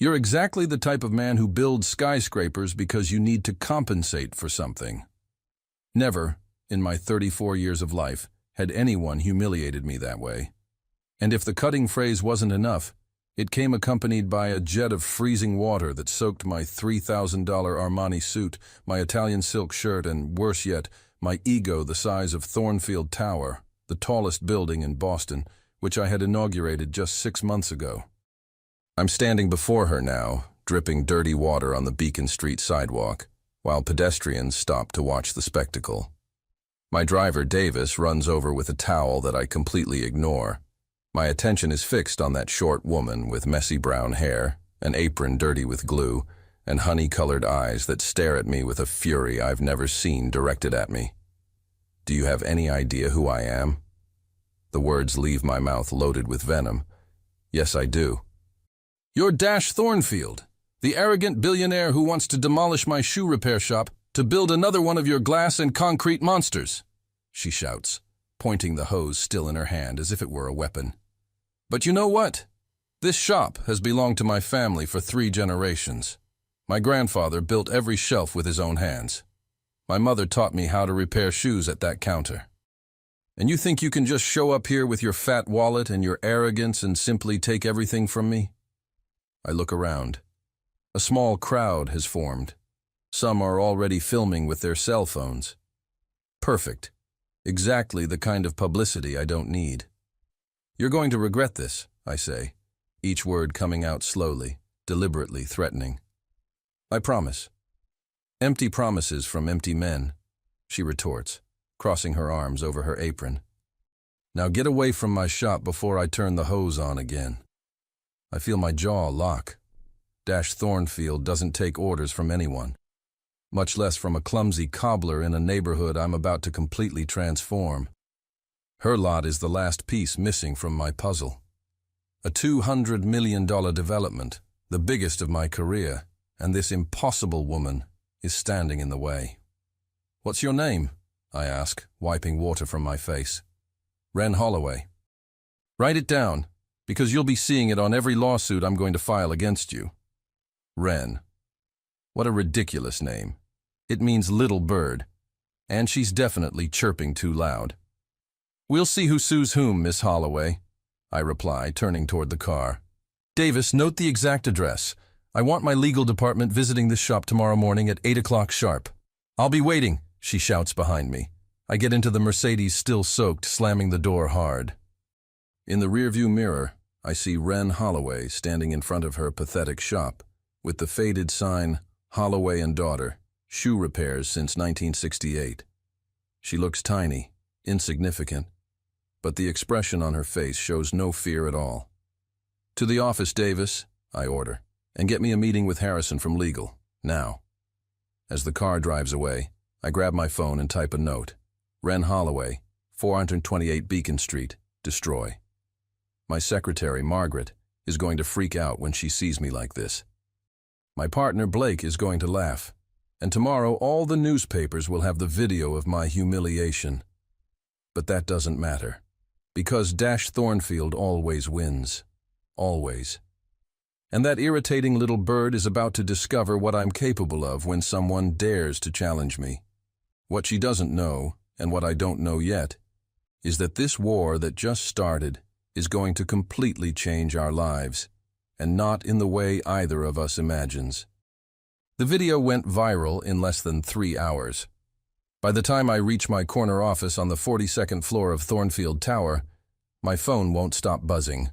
You're exactly the type of man who builds skyscrapers because you need to compensate for something. Never, in my 34 years of life, had anyone humiliated me that way. And if the cutting phrase wasn't enough, it came accompanied by a jet of freezing water that soaked my $3,000 Armani suit, my Italian silk shirt, and worse yet, my ego the size of Thornfield Tower, the tallest building in Boston, which I had inaugurated just 6 months ago. I'm standing before her now, dripping dirty water on the Beacon Street sidewalk, while pedestrians stop to watch the spectacle. My driver, Davis, runs over with a towel that I completely ignore. My attention is fixed on that short woman with messy brown hair, an apron dirty with glue, and honey-colored eyes that stare at me with a fury I've never seen directed at me. Do you have any idea who I am? The words leave my mouth loaded with venom. Yes, I do. You're Dash Thornfield, the arrogant billionaire who wants to demolish my shoe repair shop to build another one of your glass and concrete monsters, she shouts, pointing the hose still in her hand as if it were a weapon. But you know what? This shop has belonged to my family for 3 generations. My grandfather built every shelf with his own hands. My mother taught me how to repair shoes at that counter. And you think you can just show up here with your fat wallet and your arrogance and simply take everything from me? I look around. A small crowd has formed. Some are already filming with their cell phones. Perfect. Exactly the kind of publicity I don't need. You're going to regret this, I say, each word coming out slowly, deliberately threatening. I promise. Empty promises from empty men, she retorts, crossing her arms over her apron. Now get away from my shop before I turn the hose on again. I feel my jaw lock. Dash Thornfield doesn't take orders from anyone, much less from a clumsy cobbler in a neighborhood I'm about to completely transform. Her lot is the last piece missing from my puzzle. A $200 million development, the biggest of my career, and this impossible woman is standing in the way. What's your name? I ask, wiping water from my face. Wren Holloway. Write it down, because you'll be seeing it on every lawsuit I'm going to file against you. Wren. What a ridiculous name. It means little bird, and she's definitely chirping too loud. We'll see who sues whom, Miss Holloway, I reply, turning toward the car. Davis, note the exact address. I want my legal department visiting this shop tomorrow morning at 8 o'clock sharp. I'll be waiting, she shouts behind me. I get into the Mercedes still soaked, slamming the door hard. In the rearview mirror, I see Wren Holloway standing in front of her pathetic shop, with the faded sign, Holloway and Daughter, shoe repairs since 1968. She looks tiny, insignificant, but the expression on her face shows no fear at all. To the office, Davis, I order, and get me a meeting with Harrison from legal, now. As the car drives away, I grab my phone and type a note. Wren Holloway, 428 Beacon Street, destroy. My secretary, Margaret, is going to freak out when she sees me like this. My partner, Blake, is going to laugh. And tomorrow all the newspapers will have the video of my humiliation. But that doesn't matter, because Dash Thornfield always wins. Always. And that irritating little bird is about to discover what I'm capable of when someone dares to challenge me. What she doesn't know, and what I don't know yet, is that this war that just started is going to completely change our lives, and not in the way either of us imagines. The video went viral in less than 3 hours. By the time I reach my corner office on the 42nd floor of Thornfield Tower, my phone won't stop buzzing.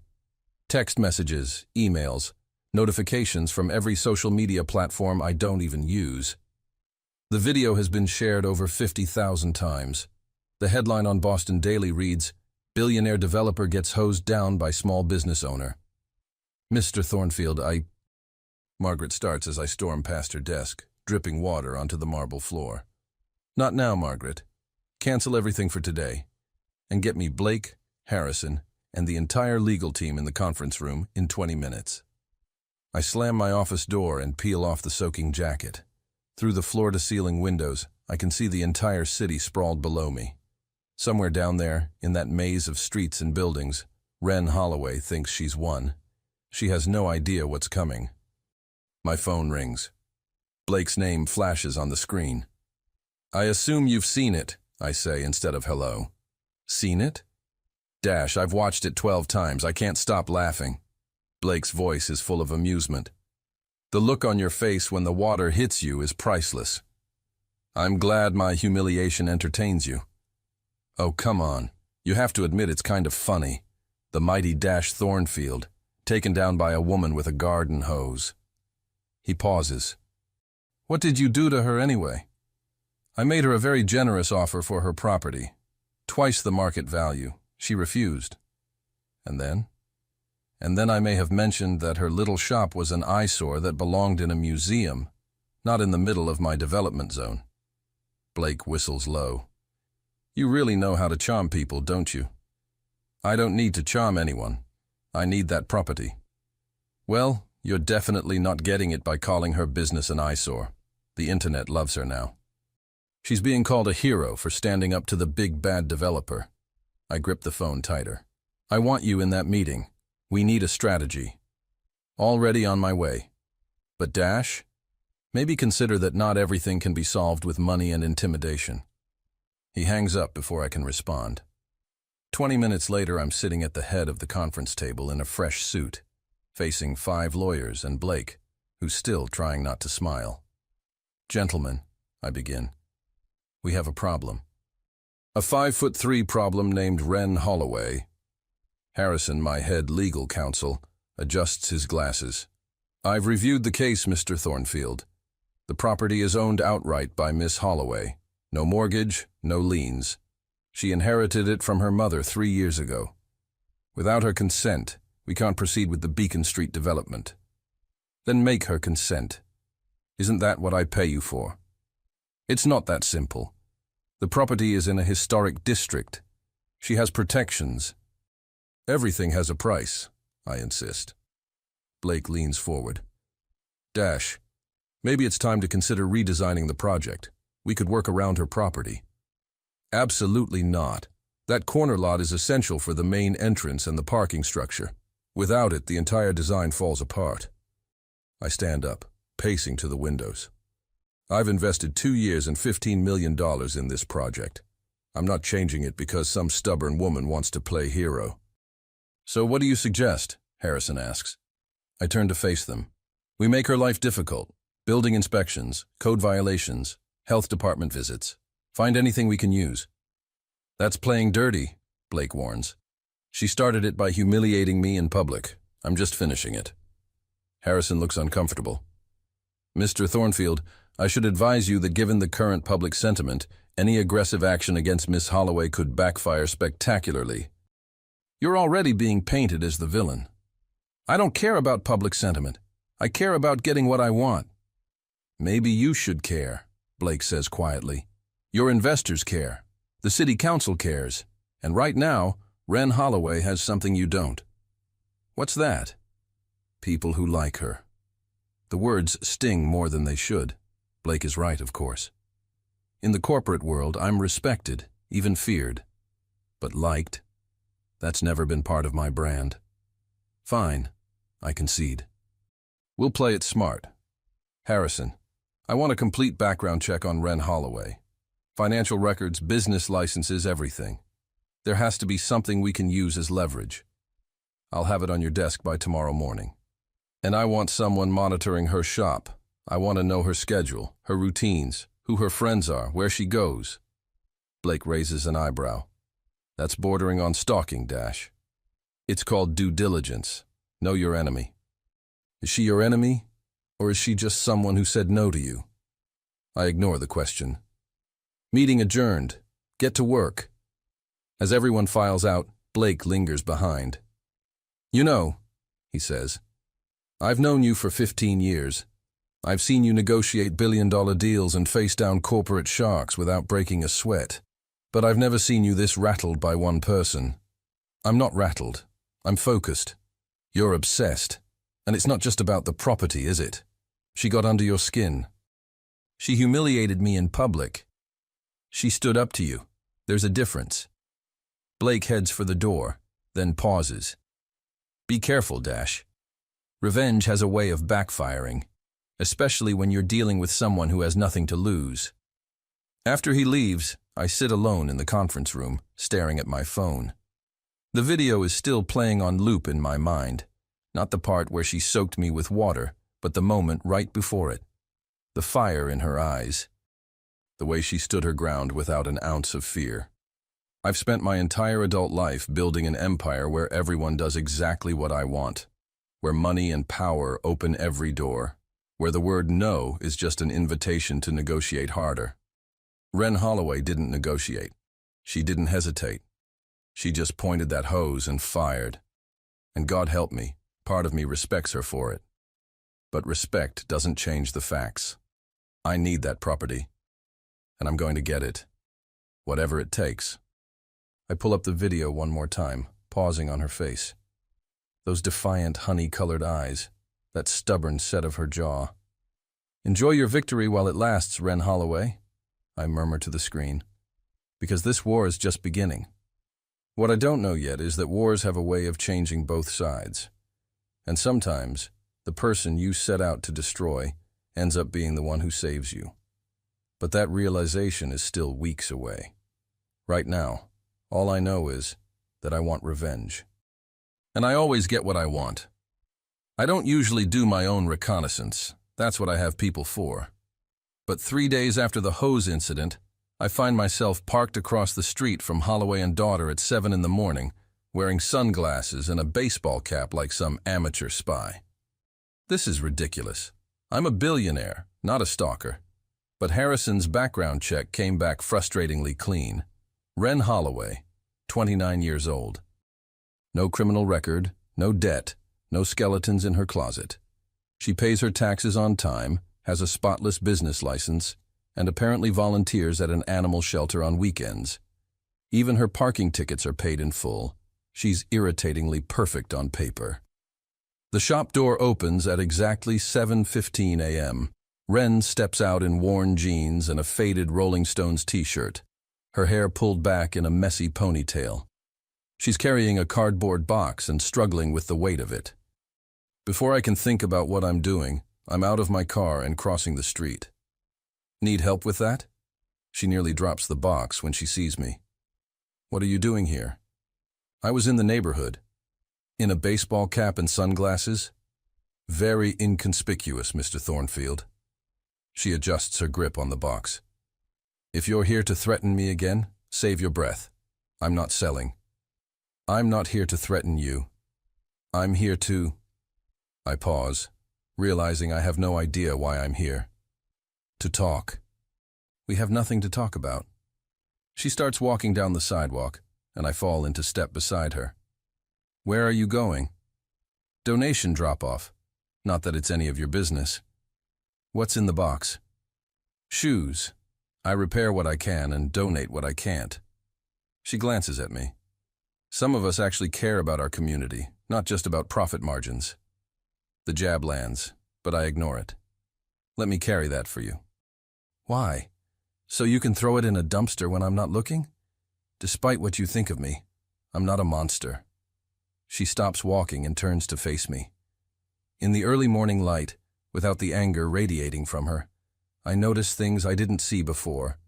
Text messages, emails, notifications from every social media platform I don't even use. The video has been shared over 50,000 times. The headline on Boston Daily reads, "Billionaire developer gets hosed down by small business owner." Mr. Thornfield, Margaret starts as I storm past her desk, dripping water onto the marble floor. Not now, Margaret. Cancel everything for today, and get me Blake, Harrison, and the entire legal team in the conference room in 20 minutes. I slam my office door and peel off the soaking jacket. Through the floor-to-ceiling windows, I can see the entire city sprawled below me. Somewhere down there, in that maze of streets and buildings, Wren Holloway thinks she's won. She has no idea what's coming. My phone rings. Blake's name flashes on the screen. I assume you've seen it, I say instead of hello. Seen it? Dash, I've watched it 12 times. I can't stop laughing. Blake's voice is full of amusement. The look on your face when the water hits you is priceless. I'm glad my humiliation entertains you. Oh, come on. You have to admit it's kind of funny. The mighty Dash Thornfield, taken down by a woman with a garden hose. He pauses. What did you do to her anyway? I made her a very generous offer for her property. Twice the market value. She refused. And then? And then I may have mentioned that her little shop was an eyesore that belonged in a museum, not in the middle of my development zone. Blake whistles low. You really know how to charm people, don't you? I don't need to charm anyone. I need that property. Well, you're definitely not getting it by calling her business an eyesore. The internet loves her now. She's being called a hero for standing up to the big bad developer. I grip the phone tighter. I want you in that meeting. We need a strategy. Already on my way. But Dash? Maybe consider that not everything can be solved with money and intimidation. He hangs up before I can respond. 20 minutes later, I'm sitting at the head of the conference table in a fresh suit, facing 5 lawyers and Blake, who's still trying not to smile. Gentlemen, I begin. We have a problem. A 5'3" problem named Ren Holloway. Harrison, my head legal counsel, adjusts his glasses. I've reviewed the case, Mr. Thornfield. The property is owned outright by Miss Holloway. No mortgage, no liens. She inherited it from her mother 3 years ago. Without her consent, we can't proceed with the Beacon Street development. Then make her consent. Isn't that what I pay you for? It's not that simple. The property is in a historic district. She has protections. Everything has a price, I insist. Blake leans forward. Dash, maybe it's time to consider redesigning the project. We could work around her property. Absolutely not. That corner lot is essential for the main entrance and the parking structure. Without it, the entire design falls apart. I stand up, pacing to the windows. I've invested 2 years and $15 million in this project. I'm not changing it because some stubborn woman wants to play hero. So what do you suggest? Harrison asks. I turn to face them. We make her life difficult. Building inspections, code violations, health department visits. Find anything we can use. That's playing dirty, Blake warns. She started it by humiliating me in public. I'm just finishing it. Harrison looks uncomfortable. Mr. Thornfield, I should advise you that given the current public sentiment, any aggressive action against Miss Holloway could backfire spectacularly. You're already being painted as the villain. I don't care about public sentiment. I care about getting what I want. Maybe you should care, Blake says quietly. Your investors care. The city council cares. And right now, Ren Holloway has something you don't. What's that? People who like her. The words sting more than they should. Blake is right, of course. In the corporate world, I'm respected, even feared. But liked? That's never been part of my brand. Fine, I concede. We'll play it smart. Harrison, I want a complete background check on Ren Holloway. Financial records, business licenses, everything. There has to be something we can use as leverage. I'll have it on your desk by tomorrow morning. And I want someone monitoring her shop. I want to know her schedule, her routines, who her friends are, where she goes. Blake raises an eyebrow. That's bordering on stalking, Dash. It's called due diligence. Know your enemy. Is she your enemy, or is she just someone who said no to you? I ignore the question. Meeting adjourned. Get to work. As everyone files out, Blake lingers behind. You know, he says, I've known you for 15 years. I've seen you negotiate billion-dollar deals and face down corporate sharks without breaking a sweat. But I've never seen you this rattled by one person. I'm not rattled. I'm focused. You're obsessed. And it's not just about the property, is it? She got under your skin. She humiliated me in public. She stood up to you. There's a difference. Blake heads for the door, then pauses. Be careful, Dash. Revenge has a way of backfiring. especially when you're dealing with someone who has nothing to lose. After he leaves, I sit alone in the conference room, staring at my phone. The video is still playing on loop in my mind, not the part where she soaked me with water, but the moment right before it. The fire in her eyes. The way she stood her ground without an ounce of fear. I've spent my entire adult life building an empire where everyone does exactly what I want, where money and power open every door, where the word no is just an invitation to negotiate harder. Ren Holloway didn't negotiate. She didn't hesitate. She just pointed that hose and fired. And God help me, part of me respects her for it. But respect doesn't change the facts. I need that property. And I'm going to get it. Whatever it takes. I pull up the video one more time, pausing on her face. Those defiant, honey-colored eyes, that stubborn set of her jaw. Enjoy your victory while it lasts, Ren Holloway, I murmur to the screen, because this war is just beginning. What I don't know yet is that wars have a way of changing both sides. And sometimes, the person you set out to destroy ends up being the one who saves you. But that realization is still weeks away. Right now, all I know is that I want revenge. And I always get what I want. I don't usually do my own reconnaissance. That's what I have people for. But 3 days after the hose incident, I find myself parked across the street from Holloway and daughter at 7 in the morning, wearing sunglasses and a baseball cap like some amateur spy. This is ridiculous. I'm a billionaire, not a stalker. But Harrison's background check came back frustratingly clean. Ren Holloway, 29 years old. No criminal record, no debt, no skeletons in her closet. She pays her taxes on time, has a spotless business license, and apparently volunteers at an animal shelter on weekends. Even her parking tickets are paid in full. She's irritatingly perfect on paper. The shop door opens at exactly 7:15 a.m. Ren steps out in worn jeans and a faded Rolling Stones t-shirt, her hair pulled back in a messy ponytail. She's carrying a cardboard box and struggling with the weight of it. Before I can think about what I'm doing, I'm out of my car and crossing the street. Need help with that? She nearly drops the box when she sees me. What are you doing here? I was in the neighborhood. In a baseball cap and sunglasses? Very inconspicuous, Mr. Thornfield. She adjusts her grip on the box. If you're here to threaten me again, save your breath. I'm not selling. I'm not here to threaten you. I'm here to... I pause, realizing I have no idea why I'm here. To talk. We have nothing to talk about. She starts walking down the sidewalk, and I fall into step beside her. Where are you going? Donation drop-off. Not that it's any of your business. What's in the box? Shoes. I repair what I can and donate what I can't. She glances at me. Some of us actually care about our community, not just about profit margins. The jab lands, but I ignore it. Let me carry that for you. Why? So you can throw it in a dumpster when I'm not looking? Despite what you think of me, I'm not a monster. She stops walking and turns to face me. In the early morning light, without the anger radiating from her, I notice things I didn't see before.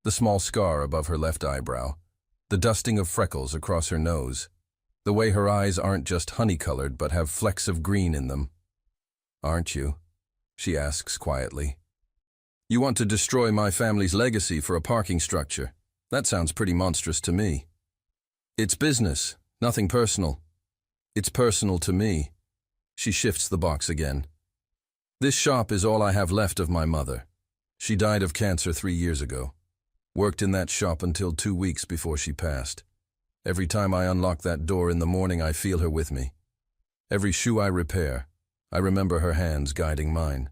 The small scar above her left eyebrow, the dusting of freckles across her nose, the way her eyes aren't just honey-colored but have flecks of green in them. Aren't you? She asks quietly. You want to destroy my family's legacy for a parking structure. That sounds pretty monstrous to me. It's business, nothing personal. It's personal to me. She shifts the box again. This shop is all I have left of my mother. She died of cancer 3 years ago. Worked in that shop until 2 weeks before she passed. Every time I unlock that door in the morning, I feel her with me. Every shoe I repair, I remember her hands guiding mine.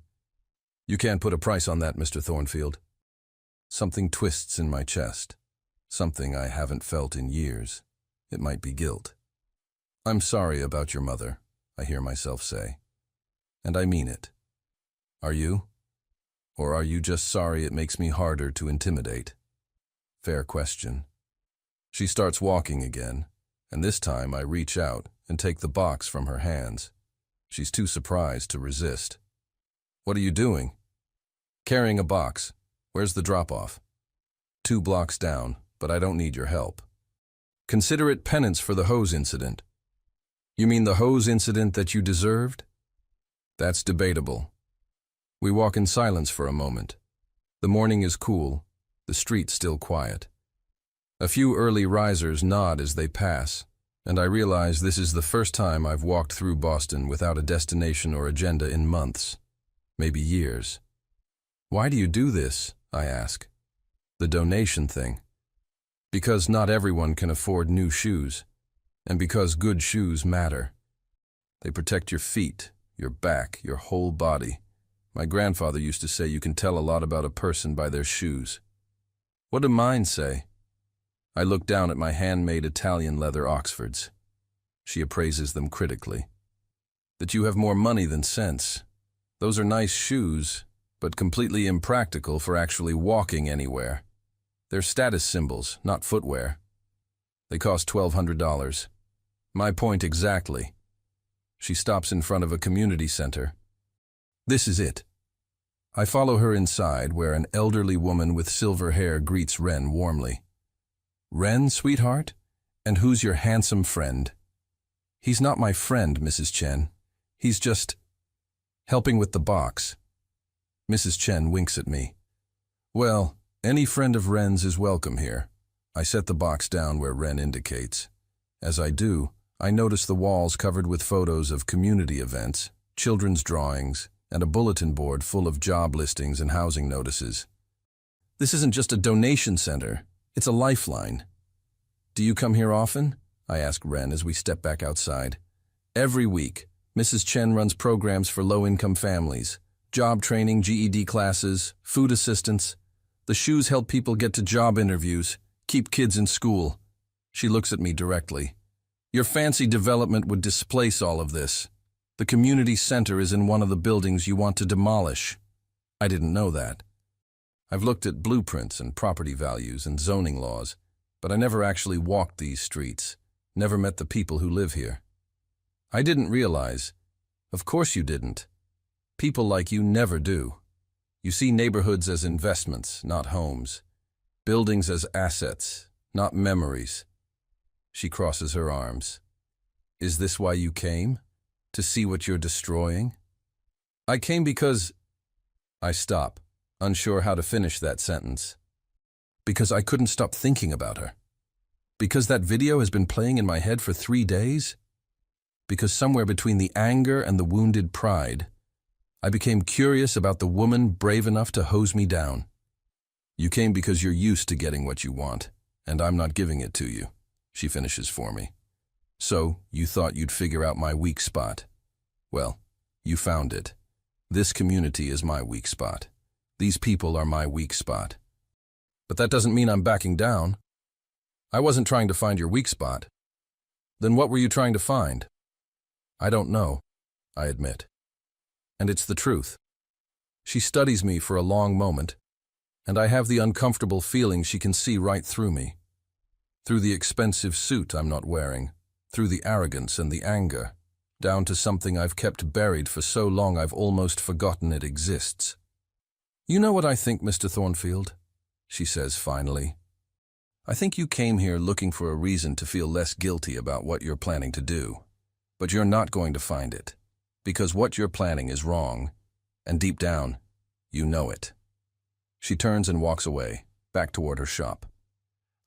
You can't put a price on that, Mr. Thornfield. Something twists in my chest. Something I haven't felt in years. It might be guilt. I'm sorry about your mother, I hear myself say. And I mean it. Are you? Or are you just sorry it makes me harder to intimidate? Fair question. She starts walking again, and this time I reach out and take the box from her hands. She's too surprised to resist. What are you doing? Carrying a box. Where's the drop-off? 2 blocks down, but I don't need your help. Consider it penance for the hose incident. You mean the hose incident that you deserved? That's debatable. We walk in silence for a moment. The morning is cool, the street still quiet. A few early risers nod as they pass, and I realize this is the first time I've walked through Boston without a destination or agenda in months, maybe years. Why do you do this? I ask. The donation thing. Because not everyone can afford new shoes, and because good shoes matter. They protect your feet, your back, your whole body. My grandfather used to say you can tell a lot about a person by their shoes. What do mine say? I look down at my handmade Italian leather Oxfords. She appraises them critically. That you have more money than sense. Those are nice shoes, but completely impractical for actually walking anywhere. They're status symbols, not footwear. They cost $1,200. My point exactly. She stops in front of a community center. This is it. I follow her inside, where an elderly woman with silver hair greets Ren warmly. Ren, sweetheart? And who's your handsome friend? He's not my friend, Mrs. Chen. He's just helping with the box. Mrs. Chen winks at me. Well, any friend of Ren's is welcome here. I set the box down where Ren indicates. As I do, I notice the walls covered with photos of community events, children's drawings, and a bulletin board full of job listings and housing notices. This isn't just a donation center, it's a lifeline. Do you come here often? I ask Ren as we step back outside. Every week, Mrs. Chen runs programs for low-income families, job training, GED classes, food assistance. The shoes help people get to job interviews, keep kids in school. She looks at me directly. Your fancy development would displace all of this. The community center is in one of the buildings you want to demolish. I didn't know that. I've looked at blueprints and property values and zoning laws, but I never actually walked these streets, never met the people who live here. I didn't realize. Of course you didn't. People like you never do. You see neighborhoods as investments, not homes. Buildings as assets, not memories. She crosses her arms. Is this why you came? To see what you're destroying? I came because... I stop, unsure how to finish that sentence. Because I couldn't stop thinking about her. Because that video has been playing in my head for 3 days. Because somewhere between the anger and the wounded pride, I became curious about the woman brave enough to hose me down. You came because you're used to getting what you want, and I'm not giving it to you, she finishes for me. So, you thought you'd figure out my weak spot. Well, you found it. This community is my weak spot. These people are my weak spot. But that doesn't mean I'm backing down. I wasn't trying to find your weak spot. Then what were you trying to find? I don't know, I admit. And it's the truth. She studies me for a long moment, and I have the uncomfortable feeling she can see right through me. Through the expensive suit I'm not wearing, through the arrogance and the anger, down to something I've kept buried for so long I've almost forgotten it exists. You know what I think, Mr. Thornfield? She says finally. I think you came here looking for a reason to feel less guilty about what you're planning to do. But you're not going to find it, because what you're planning is wrong, and deep down, you know it. She turns and walks away, back toward her shop.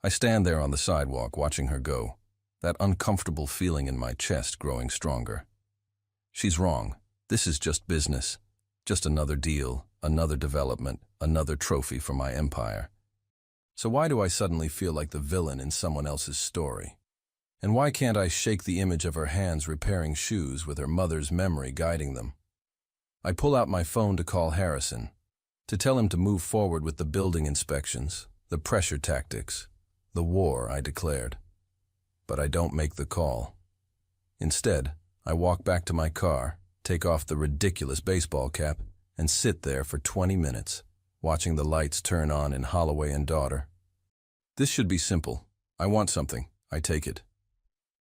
I stand there on the sidewalk watching her go, that uncomfortable feeling in my chest growing stronger. She's wrong. This is just business. Just another deal, another development, another trophy for my empire. So why do I suddenly feel like the villain in someone else's story? And why can't I shake the image of her hands repairing shoes with her mother's memory guiding them? I pull out my phone to call Harrison, to tell him to move forward with the building inspections, the pressure tactics, the war I declared. But I don't make the call. Instead, I walk back to my car, take off the ridiculous baseball cap, and sit there for 20 minutes, watching the lights turn on in Holloway and Daughter. This should be simple. I want something. I take it.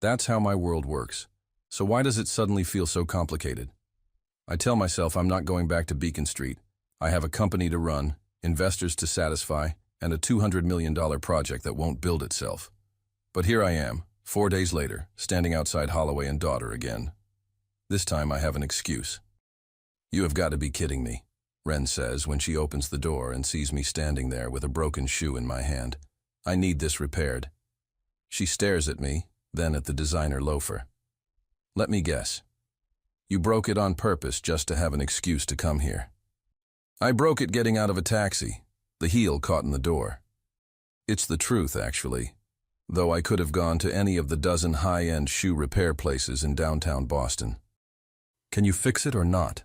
That's how my world works. So why does it suddenly feel so complicated? I tell myself I'm not going back to Beacon Street. I have a company to run, investors to satisfy, and a $200 million project that won't build itself. But here I am, 4 days later, standing outside Holloway and Daughter again. This time I have an excuse. "You have got to be kidding me," Wren says when she opens the door and sees me standing there with a broken shoe in my hand. "I need this repaired." She stares at me, then at the designer loafer. "Let me guess. You broke it on purpose just to have an excuse to come here." "I broke it getting out of a taxi. The heel caught in the door." It's the truth, actually, though I could have gone to any of the dozen high-end shoe repair places in downtown Boston. "Can you fix it or not?"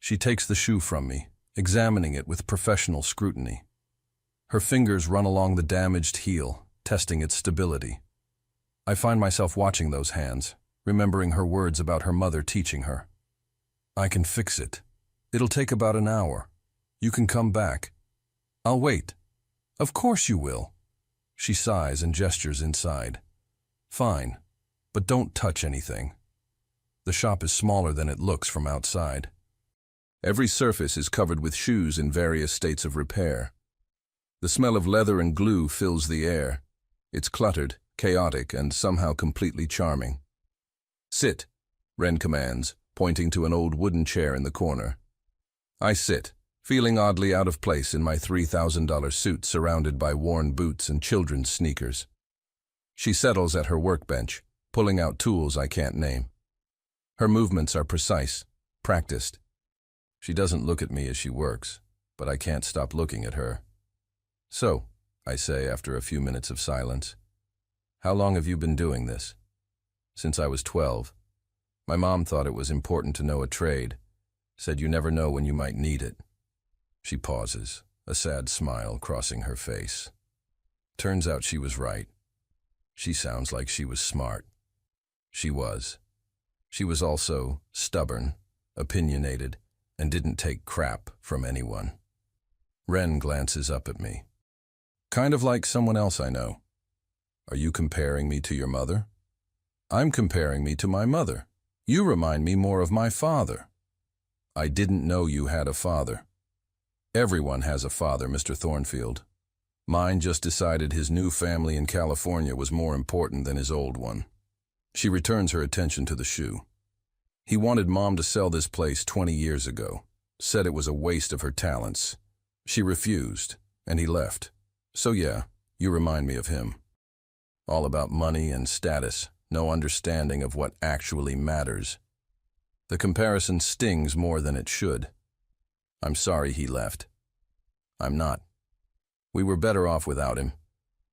She takes the shoe from me, examining it with professional scrutiny. Her fingers run along the damaged heel, testing its stability. I find myself watching those hands, remembering her words about her mother teaching her. "I can fix it. It'll take about an hour. You can come back." "I'll wait." "Of course you will." She sighs and gestures inside. "Fine, but don't touch anything." The shop is smaller than it looks from outside. Every surface is covered with shoes in various states of repair. The smell of leather and glue fills the air. It's cluttered, chaotic, and somehow completely charming. "Sit," Wren commands, pointing to an old wooden chair in the corner. I sit, feeling oddly out of place in my $3,000 suit surrounded by worn boots and children's sneakers. She settles at her workbench, pulling out tools I can't name. Her movements are precise, practiced. She doesn't look at me as she works, but I can't stop looking at her. "So," I say after a few minutes of silence, "how long have you been doing this?" "Since I was 12. My mom thought it was important to know a trade, said you never know when you might need it." She pauses, a sad smile crossing her face. Turns out she was right. She sounds like she was smart. She was. She was also stubborn, opinionated, and didn't take crap from anyone. Wren glances up at me. "Kind of like someone else I know." "Are you comparing me to your mother?" "I'm comparing me to my mother. You remind me more of my father." "I didn't know you had a father." "Everyone has a father, Mr. Thornfield. Mine just decided his new family in California was more important than his old one." She returns her attention to the shoe. "He wanted Mom to sell this place 20 years ago, said it was a waste of her talents. She refused, and he left. So yeah, you remind me of him. All about money and status, no understanding of what actually matters. The comparison stings more than it should. I'm sorry he left. I'm not. We were better off without him.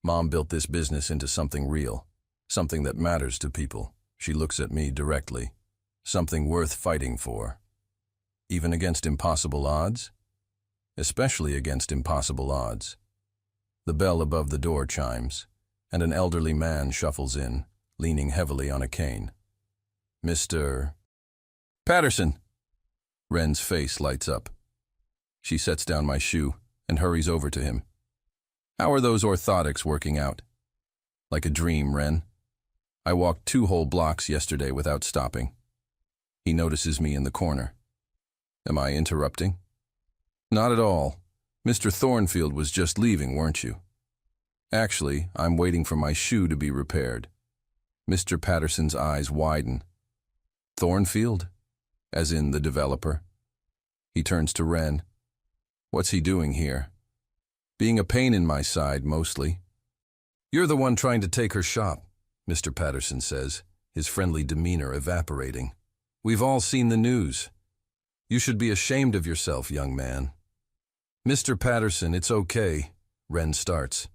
Mom built this business into something real, something that matters to people." She looks at me directly. "Something worth fighting for. Even against impossible odds?" "Especially against impossible odds." The bell above the door chimes, and an elderly man shuffles in, leaning heavily on a cane. "Mr. Patterson!" Wren's face lights up. She sets down my shoe and hurries over to him. "How are those orthotics working out?" "Like a dream, Wren. I walked 2 whole blocks yesterday without stopping." He notices me in the corner. "Am I interrupting?" "Not at all. Mr. Thornfield was just leaving, weren't you?" "Actually, I'm waiting for my shoe to be repaired." Mr. Patterson's eyes widen. "Thornfield? As in the developer?" He turns to Wren. "What's he doing here?" "Being a pain in my side, mostly." "You're the one trying to take her shop," Mr. Patterson says, his friendly demeanor evaporating. "We've all seen the news. You should be ashamed of yourself, young man." "Mr. Patterson, it's okay," Wren starts.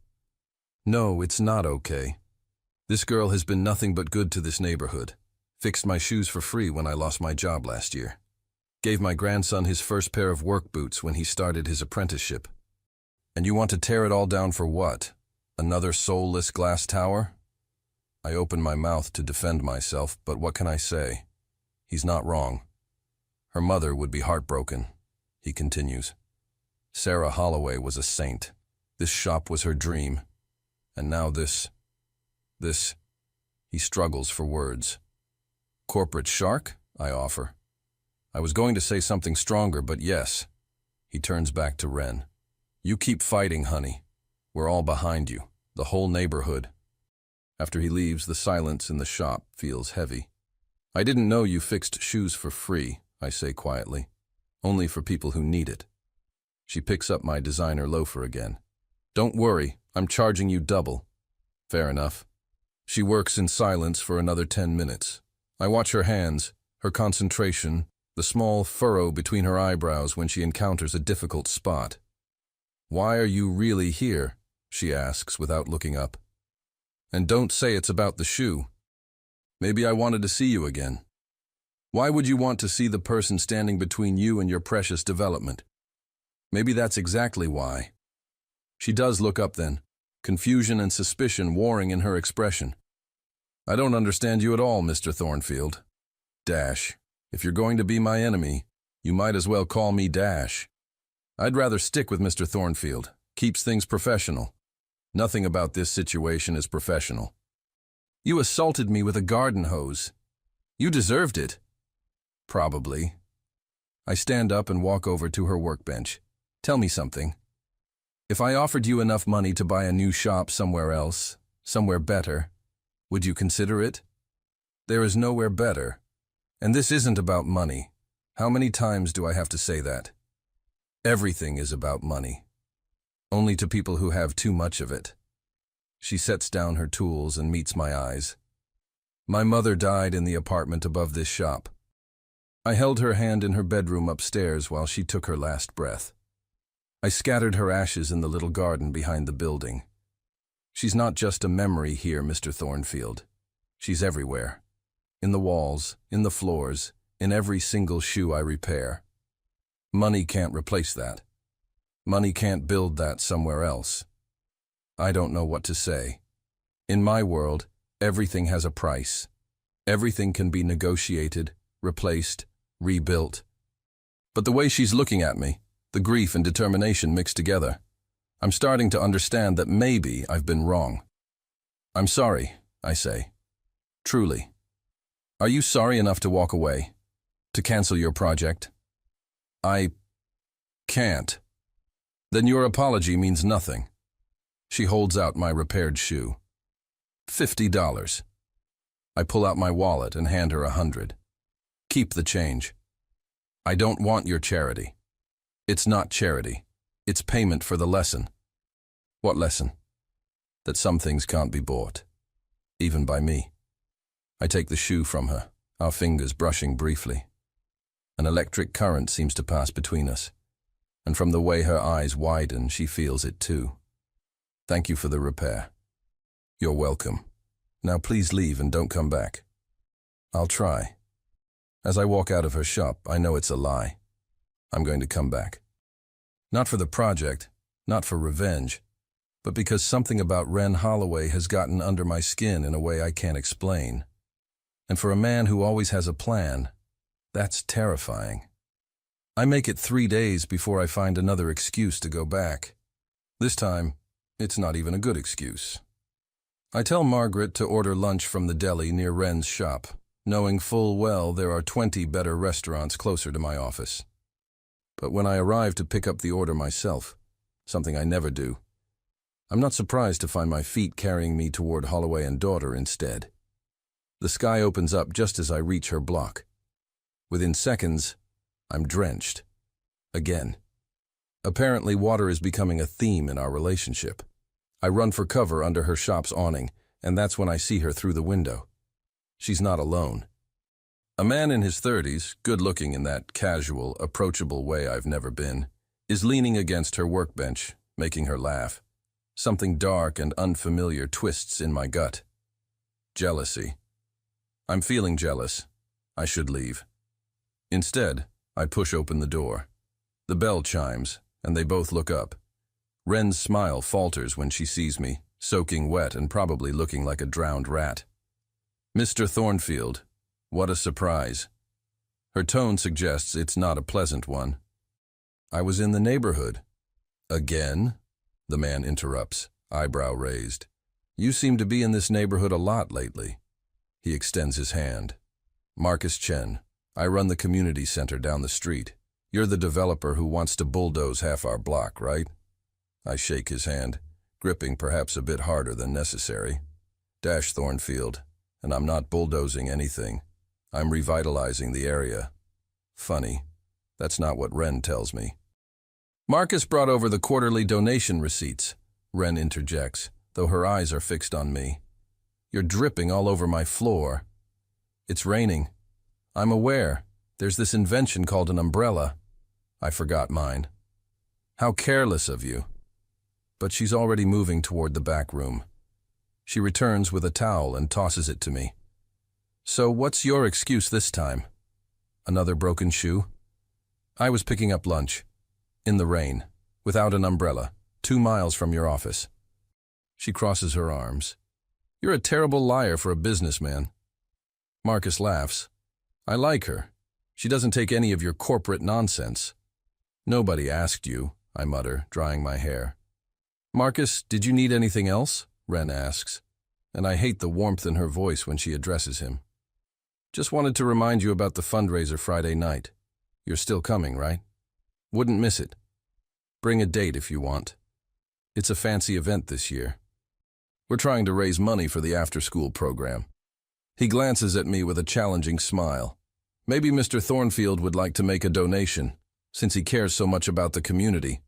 "No, it's not okay. This girl has been nothing but good to this neighborhood. Fixed my shoes for free when I lost my job last year. Gave my grandson his first pair of work boots when he started his apprenticeship. And you want to tear it all down for what? Another soulless glass tower?" I open my mouth to defend myself, but what can I say? He's not wrong. "Her mother would be heartbroken," he continues. "Sarah Holloway was a saint. This shop was her dream. And now this. He struggles for words. "Corporate shark?" I offer. I was going to say something stronger, but yes. He turns back to Ren. You keep fighting, honey. We're all behind you, the whole neighborhood. After he leaves, the silence in the shop feels heavy. I didn't know you fixed shoes for free, I say quietly. Only for people who need it. She picks up my designer loafer again. Don't worry, I'm charging you double. Fair enough. She works in silence for another 10 minutes. I watch her hands, her concentration, the small furrow between her eyebrows when she encounters a difficult spot. Why are you really here? She asks without looking up. And don't say it's about the shoe. Maybe I wanted to see you again. Why would you want to see the person standing between you and your precious development? Maybe that's exactly why. She does look up then, confusion and suspicion warring in her expression. I don't understand you at all, Mr. Thornfield. Dash. If you're going to be my enemy, you might as well call me Dash. I'd rather stick with Mr. Thornfield. Keeps things professional. Nothing about this situation is professional. You assaulted me with a garden hose. You deserved it. Probably. I stand up and walk over to her workbench. Tell me something. If I offered you enough money to buy a new shop somewhere else, somewhere better, would you consider it? There is nowhere better. And this isn't about money. How many times do I have to say that? Everything is about money. Only to people who have too much of it. She sets down her tools and meets my eyes. My mother died in the apartment above this shop. I held her hand in her bedroom upstairs while she took her last breath. I scattered her ashes in the little garden behind the building. She's not just a memory here, Mr. Thornfield. She's everywhere. In the walls, in the floors, in every single shoe I repair. Money can't replace that. Money can't build that somewhere else. I don't know what to say. In my world, everything has a price. Everything can be negotiated, replaced, rebuilt. But the way she's looking at me, the grief and determination mixed together, I'm starting to understand that maybe I've been wrong. I'm sorry, I say. Truly. Are you sorry enough to walk away? To cancel your project? I can't. Then your apology means nothing. She holds out my repaired shoe. $50. I pull out my wallet and hand her $100. Keep the change. I don't want your charity. It's not charity. It's payment for the lesson. What lesson? That some things can't be bought. Even by me. I take the shoe from her, our fingers brushing briefly. An electric current seems to pass between us, and from the way her eyes widen, she feels it too. Thank you for the repair. You're welcome. Now please leave and don't come back. I'll try. As I walk out of her shop, I know it's a lie. I'm going to come back. Not for the project, not for revenge, but because something about Ren Holloway has gotten under my skin in a way I can't explain. And for a man who always has a plan, that's terrifying. I make it 3 days before I find another excuse to go back. This time, it's not even a good excuse. I tell Margaret to order lunch from the deli near Ren's shop, knowing full well there are 20 better restaurants closer to my office. But when I arrive to pick up the order myself, something I never do, I'm not surprised to find my feet carrying me toward Holloway and Daughter instead. The sky opens up just as I reach her block. Within seconds, I'm drenched. Again. Apparently, water is becoming a theme in our relationship. I run for cover under her shop's awning, and that's when I see her through the window. She's not alone. A man in his 30s, good-looking in that casual, approachable way I've never been, is leaning against her workbench, making her laugh. Something dark and unfamiliar twists in my gut. Jealousy. I'm feeling jealous. I should leave. Instead, I push open the door. The bell chimes, and they both look up. Ren's smile falters when she sees me, soaking wet and probably looking like a drowned rat. Mr. Thornfield, what a surprise. Her tone suggests it's not a pleasant one. I was in the neighborhood. Again? The man interrupts, eyebrow raised. You seem to be in this neighborhood a lot lately. He extends his hand. Marcus Chen, I run the community center down the street. You're the developer who wants to bulldoze half our block, right? I shake his hand, gripping perhaps a bit harder than necessary. Dash Thornfield, and I'm not bulldozing anything. I'm revitalizing the area. Funny, that's not what Ren tells me. Marcus brought over the quarterly donation receipts, Ren interjects, though her eyes are fixed on me. You're dripping all over my floor. It's raining. I'm aware. There's this invention called an umbrella. I forgot mine. How careless of you. But she's already moving toward the back room. She returns with a towel and tosses it to me. So what's your excuse this time? Another broken shoe? I was picking up lunch. In the rain. Without an umbrella. 2 miles from your office. She crosses her arms. You're a terrible liar for a businessman. Marcus laughs. I like her. She doesn't take any of your corporate nonsense. Nobody asked you, I mutter, drying my hair. Marcus, did you need anything else? Ren asks, and I hate the warmth in her voice when she addresses him. Just wanted to remind you about the fundraiser Friday night. You're still coming, right? Wouldn't miss it. Bring a date if you want. It's a fancy event this year. We're trying to raise money for the after-school program. He glances at me with a challenging smile. Maybe Mr. Thornfield would like to make a donation, since he cares so much about the community.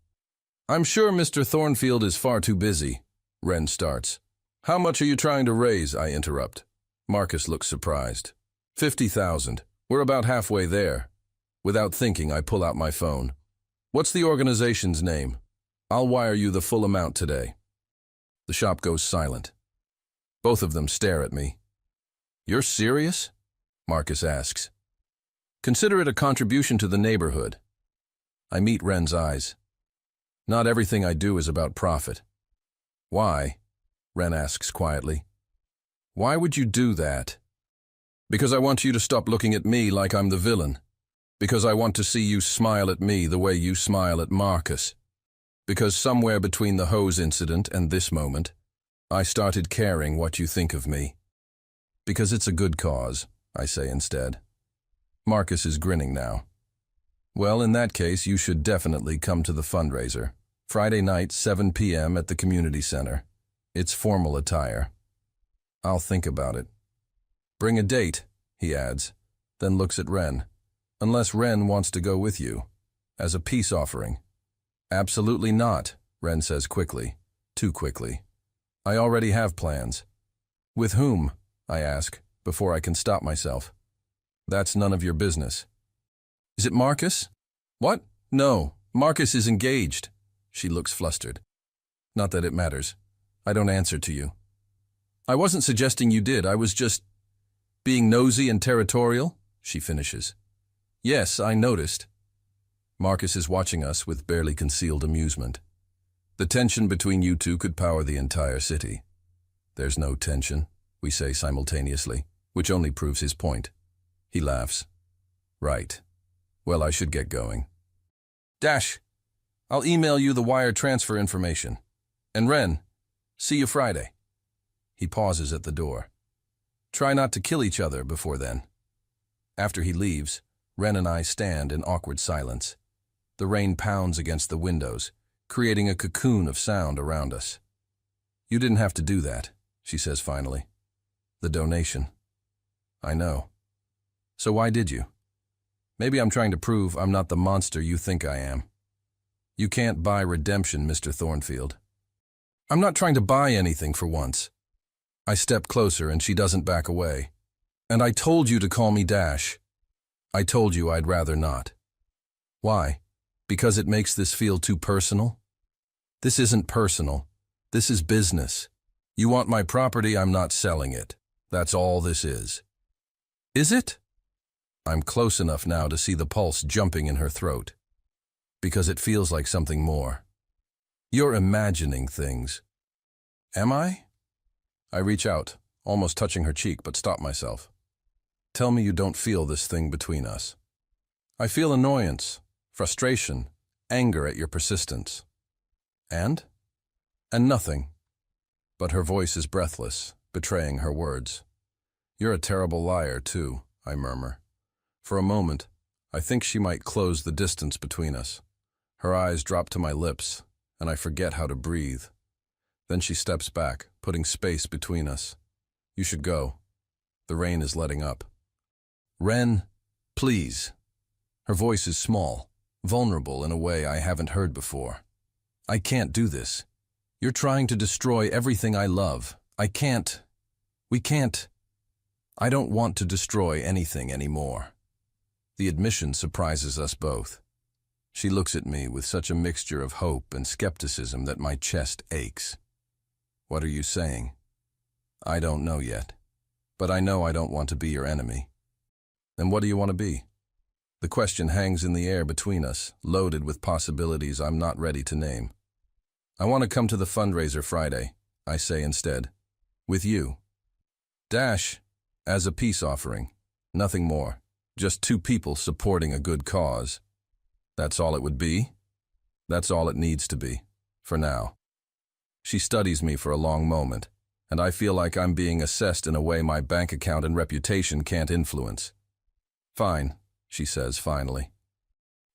I'm sure Mr. Thornfield is far too busy, Ren starts. How much are you trying to raise? I interrupt. Marcus looks surprised. 50,000. We're about halfway there. Without thinking, I pull out my phone. What's the organization's name? I'll wire you the full amount today. The shop goes silent. Both of them stare at me. You're serious? Marcus asks. Consider it a contribution to the neighborhood. I meet Ren's eyes. Not everything I do is about profit. Why? Ren asks quietly. Why would you do that? Because I want you to stop looking at me like I'm the villain. Because I want to see you smile at me the way you smile at Marcus. Because somewhere between the hose incident and this moment, I started caring what you think of me. Because it's a good cause, I say instead. Marcus is grinning now. Well, in that case, you should definitely come to the fundraiser. Friday night, 7 p.m. at the community center. It's formal attire. I'll think about it. Bring a date, he adds, then looks at Ren. Unless Ren wants to go with you. As a peace offering. Absolutely not, Ren says quickly. Too quickly. I already have plans. With whom? I ask, before I can stop myself. That's none of your business. Is it Marcus? What? No, Marcus is engaged. She looks flustered. Not that it matters. I don't answer to you. I wasn't suggesting you did, I was just being nosy and territorial, she finishes. Yes, I noticed. Marcus is watching us with barely concealed amusement. The tension between you two could power the entire city. There's no tension, we say simultaneously, which only proves his point. He laughs. Right. Well, I should get going. Dash, I'll email you the wire transfer information. And Ren, see you Friday. He pauses at the door. Try not to kill each other before then. After he leaves, Ren and I stand in awkward silence. The rain pounds against the windows, creating a cocoon of sound around us. You didn't have to do that, she says finally. The donation. I know. So why did you? Maybe I'm trying to prove I'm not the monster you think I am. You can't buy redemption, Mr. Thornfield. I'm not trying to buy anything for once. I step closer and she doesn't back away. And I told you to call me Dash. I told you I'd rather not. Why? Because it makes this feel too personal? This isn't personal. This is business. You want my property, I'm not selling it. That's all this is. Is it? I'm close enough now to see the pulse jumping in her throat. Because it feels like something more. You're imagining things. Am I? I reach out, almost touching her cheek, but stop myself. Tell me you don't feel this thing between us. I feel annoyance, frustration, anger at your persistence. And? And nothing. But her voice is breathless, betraying her words. You're a terrible liar, too, I murmur. For a moment, I think she might close the distance between us. Her eyes drop to my lips, and I forget how to breathe. Then she steps back, putting space between us. You should go. The rain is letting up. Ren, please. Her voice is small, vulnerable in a way I haven't heard before. I can't do this. You're trying to destroy everything I love. I can't. We can't. I don't want to destroy anything anymore. The admission surprises us both. She looks at me with such a mixture of hope and skepticism that my chest aches. What are you saying? I don't know yet, but I know I don't want to be your enemy. Then what do you want to be? The question hangs in the air between us, loaded with possibilities I'm not ready to name. I want to come to the fundraiser Friday, I say instead. With you. Dash, as a peace offering. Nothing more. Just two people supporting a good cause. That's all it would be? That's all it needs to be, for now. She studies me for a long moment, and I feel like I'm being assessed in a way my bank account and reputation can't influence. Fine, she says finally.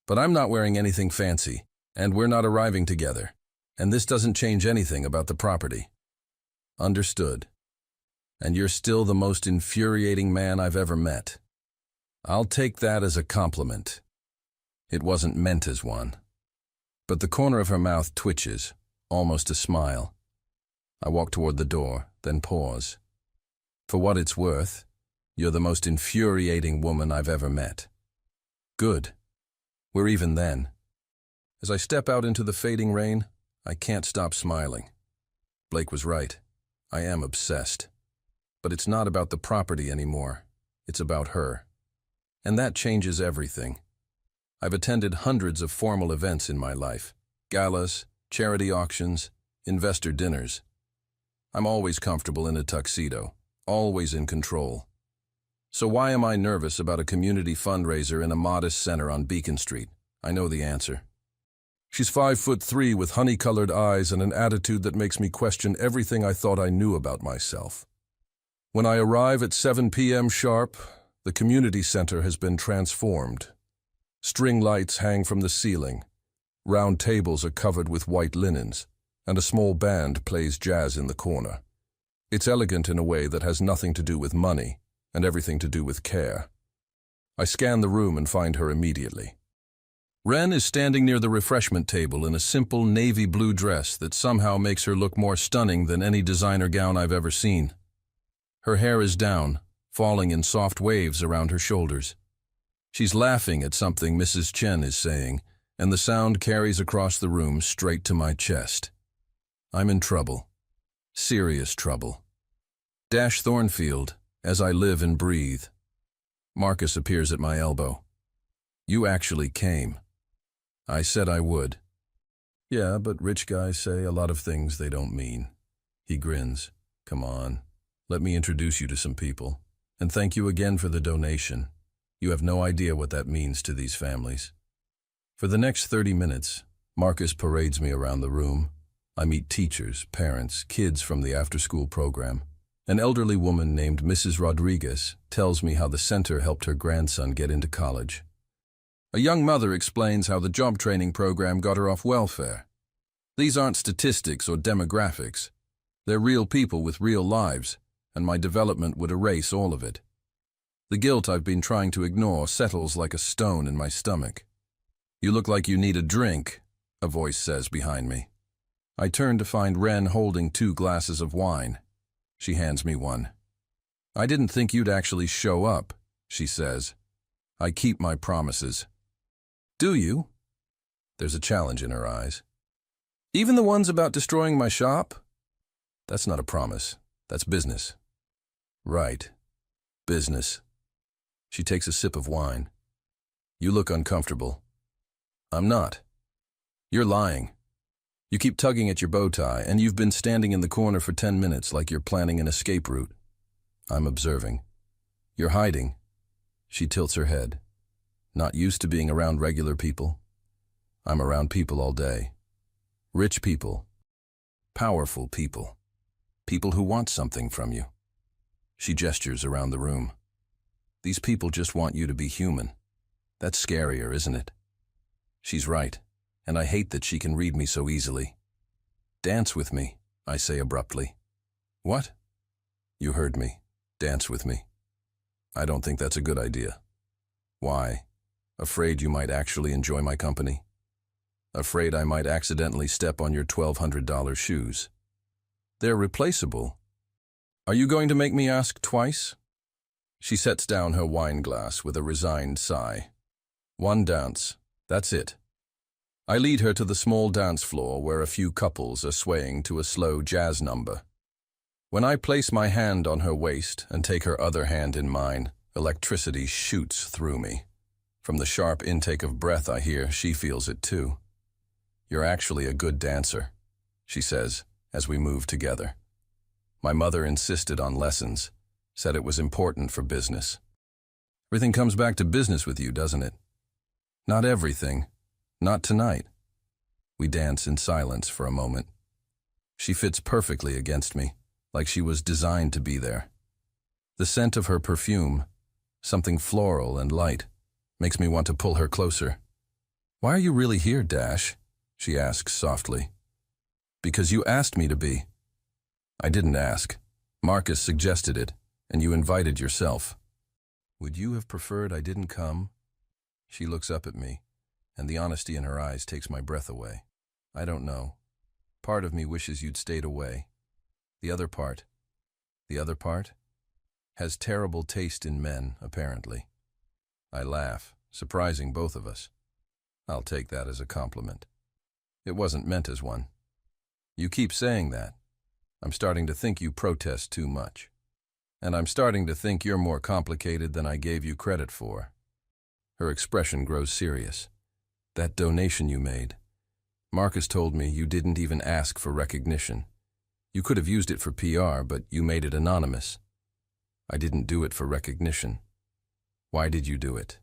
But I'm not wearing anything fancy, and we're not arriving together, and this doesn't change anything about the property. Understood. And you're still the most infuriating man I've ever met. I'll take that as a compliment. It wasn't meant as one. But the corner of her mouth twitches, almost a smile. I walk toward the door, then pause. For what it's worth, you're the most infuriating woman I've ever met. Good. We're even then. As I step out into the fading rain, I can't stop smiling. Blake was right. I am obsessed. But it's not about the property anymore. It's about her. And that changes everything. I've attended hundreds of formal events in my life. Galas, charity auctions, investor dinners. I'm always comfortable in a tuxedo, always in control. So why am I nervous about a community fundraiser in a modest center on Beacon Street? I know the answer. She's 5'3" with honey-colored eyes and an attitude that makes me question everything I thought I knew about myself. When I arrive at 7 p.m. sharp, the community center has been transformed. String lights hang from the ceiling. Round tables are covered with white linens, and a small band plays jazz in the corner. It's elegant in a way that has nothing to do with money and everything to do with care. I scan the room and find her immediately. Ren is standing near the refreshment table in a simple navy blue dress that somehow makes her look more stunning than any designer gown I've ever seen. Her hair is down, falling in soft waves around her shoulders. She's laughing at something Mrs. Chen is saying, and the sound carries across the room straight to my chest. I'm in trouble. Serious trouble. Dash Thornfield, as I live and breathe. Marcus appears at my elbow. You actually came. I said I would. Yeah, but rich guys say a lot of things they don't mean. He grins. Come on, let me introduce you to some people. And thank you again for the donation. You have no idea what that means to these families. For the next 30 minutes, Marcus parades me around the room. I meet teachers, parents, kids from the after-school program. An elderly woman named Mrs. Rodriguez tells me how the center helped her grandson get into college. A young mother explains how the job training program got her off welfare. These aren't statistics or demographics. They're real people with real lives, and my development would erase all of it. The guilt I've been trying to ignore settles like a stone in my stomach. You look like you need a drink, a voice says behind me. I turn to find Ren holding 2 glasses of wine. She hands me one. I didn't think you'd actually show up, she says. I keep my promises. Do you? There's a challenge in her eyes. Even the ones about destroying my shop? That's not a promise. That's business. Right. Business. She takes a sip of wine. You look uncomfortable. I'm not. You're lying. You keep tugging at your bow tie, and you've been standing in the corner for 10 minutes like you're planning an escape route. I'm observing. You're hiding. She tilts her head. Not used to being around regular people. I'm around people all day. Rich people. Powerful people. People who want something from you. She gestures around the room. These people just want you to be human. That's scarier, isn't it? She's right, and I hate that she can read me so easily. Dance with me, I say abruptly. What? You heard me. Dance with me. I don't think that's a good idea. Why? Afraid you might actually enjoy my company? Afraid I might accidentally step on your $1,200 shoes? They're replaceable. Are you going to make me ask twice? She sets down her wine glass with a resigned sigh. One dance. That's it. I lead her to the small dance floor where a few couples are swaying to a slow jazz number. When I place my hand on her waist and take her other hand in mine, electricity shoots through me. From the sharp intake of breath I hear, she feels it too. You're actually a good dancer, she says as we move together. My mother insisted on lessons, said it was important for business. Everything comes back to business with you, doesn't it? Not everything. Not tonight. We dance in silence for a moment. She fits perfectly against me, like she was designed to be there. The scent of her perfume, something floral and light, makes me want to pull her closer. Why are you really here, Dash? She asks softly. Because you asked me to be. I didn't ask. Marcus suggested it, and you invited yourself. Would you have preferred I didn't come? She looks up at me, and the honesty in her eyes takes my breath away. I don't know. Part of me wishes you'd stayed away. The other part, has terrible taste in men, apparently. I laugh, surprising both of us. I'll take that as a compliment. It wasn't meant as one. You keep saying that. I'm starting to think you protest too much. And I'm starting to think you're more complicated than I gave you credit for. Her expression grows serious. That donation you made. Marcus told me you didn't even ask for recognition. You could have used it for PR, but you made it anonymous. I didn't do it for recognition. Why did you do it?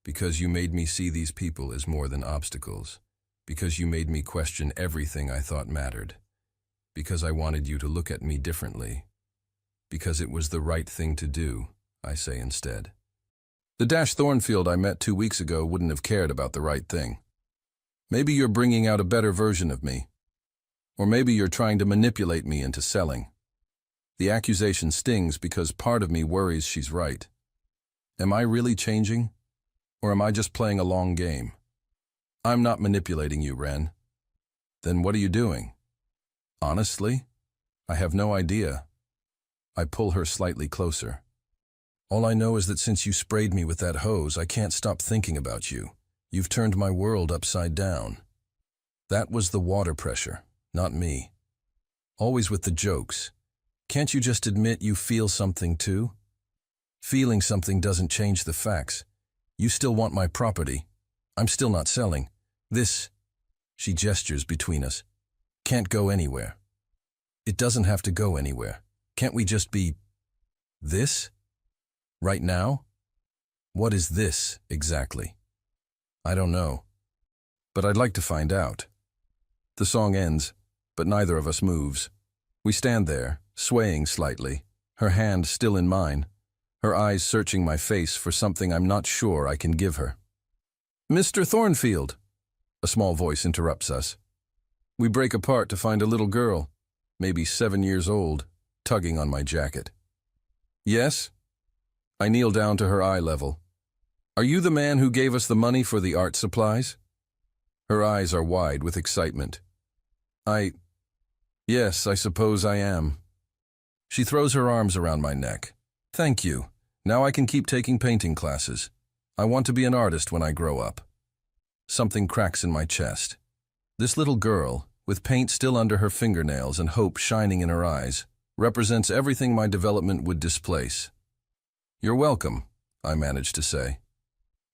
Because you made me see these people as more than obstacles. Because you made me question everything I thought mattered. Because I wanted you to look at me differently. Because it was the right thing to do, I say instead. The Dash Thornfield I met 2 weeks ago wouldn't have cared about the right thing. Maybe you're bringing out a better version of me. Or maybe you're trying to manipulate me into selling. The accusation stings because part of me worries she's right. Am I really changing? Or am I just playing a long game? I'm not manipulating you, Ren. Then what are you doing? Honestly, I have no idea. I pull her slightly closer. All I know is that since you sprayed me with that hose, I can't stop thinking about you. You've turned my world upside down. That was the water pressure, not me. Always with the jokes. Can't you just admit you feel something too? Feeling something doesn't change the facts. You still want my property. I'm still not selling. This, she gestures between us, can't go anywhere. It doesn't have to go anywhere. Can't we just be this? Right now? What is this, exactly? I don't know. But I'd like to find out. The song ends, but neither of us moves. We stand there, swaying slightly, her hand still in mine, her eyes searching my face for something I'm not sure I can give her. Mr. Thornfield, a small voice interrupts us. We break apart to find a little girl, maybe 7 years old, tugging on my jacket. Yes? I kneel down to her eye level. Are you the man who gave us the money for the art supplies? Her eyes are wide with excitement. Yes, I suppose I am. She throws her arms around my neck. Thank you. Now I can keep taking painting classes. I want to be an artist when I grow up. Something cracks in my chest. This little girl, with paint still under her fingernails and hope shining in her eyes, represents everything my development would displace. You're welcome, I manage to say.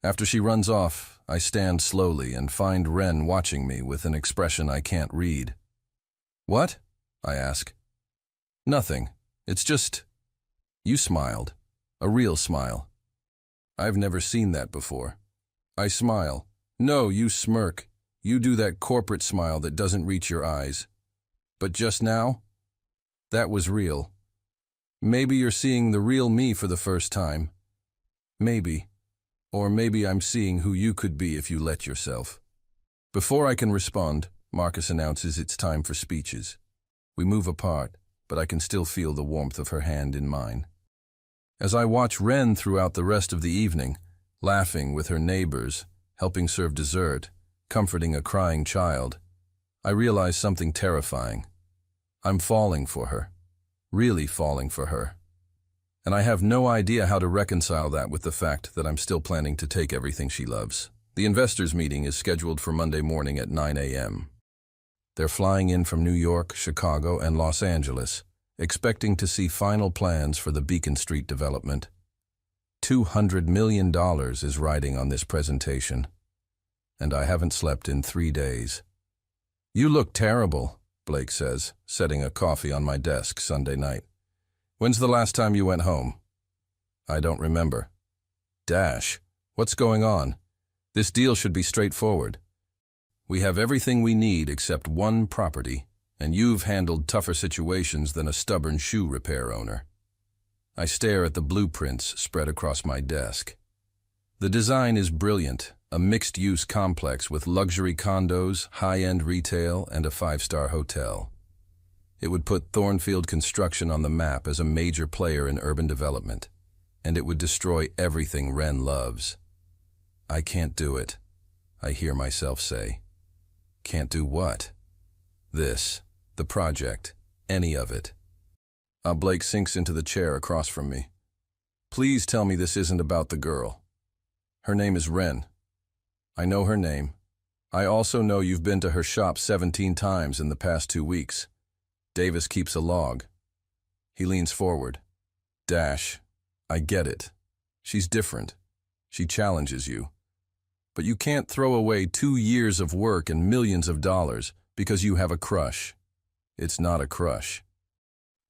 After she runs off, I stand slowly and find Ren watching me with an expression I can't read. What? I ask. Nothing. It's just... You smiled. A real smile. I've never seen that before. I smile. No, you smirk. You do that corporate smile that doesn't reach your eyes. But just now? That was real. Maybe you're seeing the real me for the first time. Maybe. Or maybe I'm seeing who you could be if you let yourself. Before I can respond, Marcus announces it's time for speeches. We move apart, but I can still feel the warmth of her hand in mine. As I watch Ren throughout the rest of the evening, laughing with her neighbors, helping serve dessert, comforting a crying child, I realize something terrifying. I'm falling for her. Really falling for her. And I have no idea how to reconcile that with the fact that I'm still planning to take everything she loves. The investors' meeting is scheduled for Monday morning at 9 a.m. They're flying in from New York, Chicago, and Los Angeles, expecting to see final plans for the Beacon Street development. $200 million is riding on this presentation, and I haven't slept in 3 days. You look terrible, Blake says, setting a coffee on my desk Sunday night. When's the last time you went home? I don't remember. Dash, what's going on? This deal should be straightforward. We have everything we need except one property, and you've handled tougher situations than a stubborn shoe repair owner. I stare at the blueprints spread across my desk. The design is brilliant, a mixed-use complex with luxury condos, high-end retail, and a 5-star hotel. It would put Thornfield Construction on the map as a major player in urban development, and it would destroy everything Ren loves. I can't do it, I hear myself say. Can't do what? This, the project, any of it. Blake sinks into the chair across from me. Please tell me this isn't about the girl. Her name is Ren. I know her name. I also know you've been to her shop 17 times in the past 2 weeks. Davis keeps a log. He leans forward. Dash, I get it. She's different. She challenges you. But you can't throw away 2 years of work and millions of dollars because you have a crush. It's not a crush.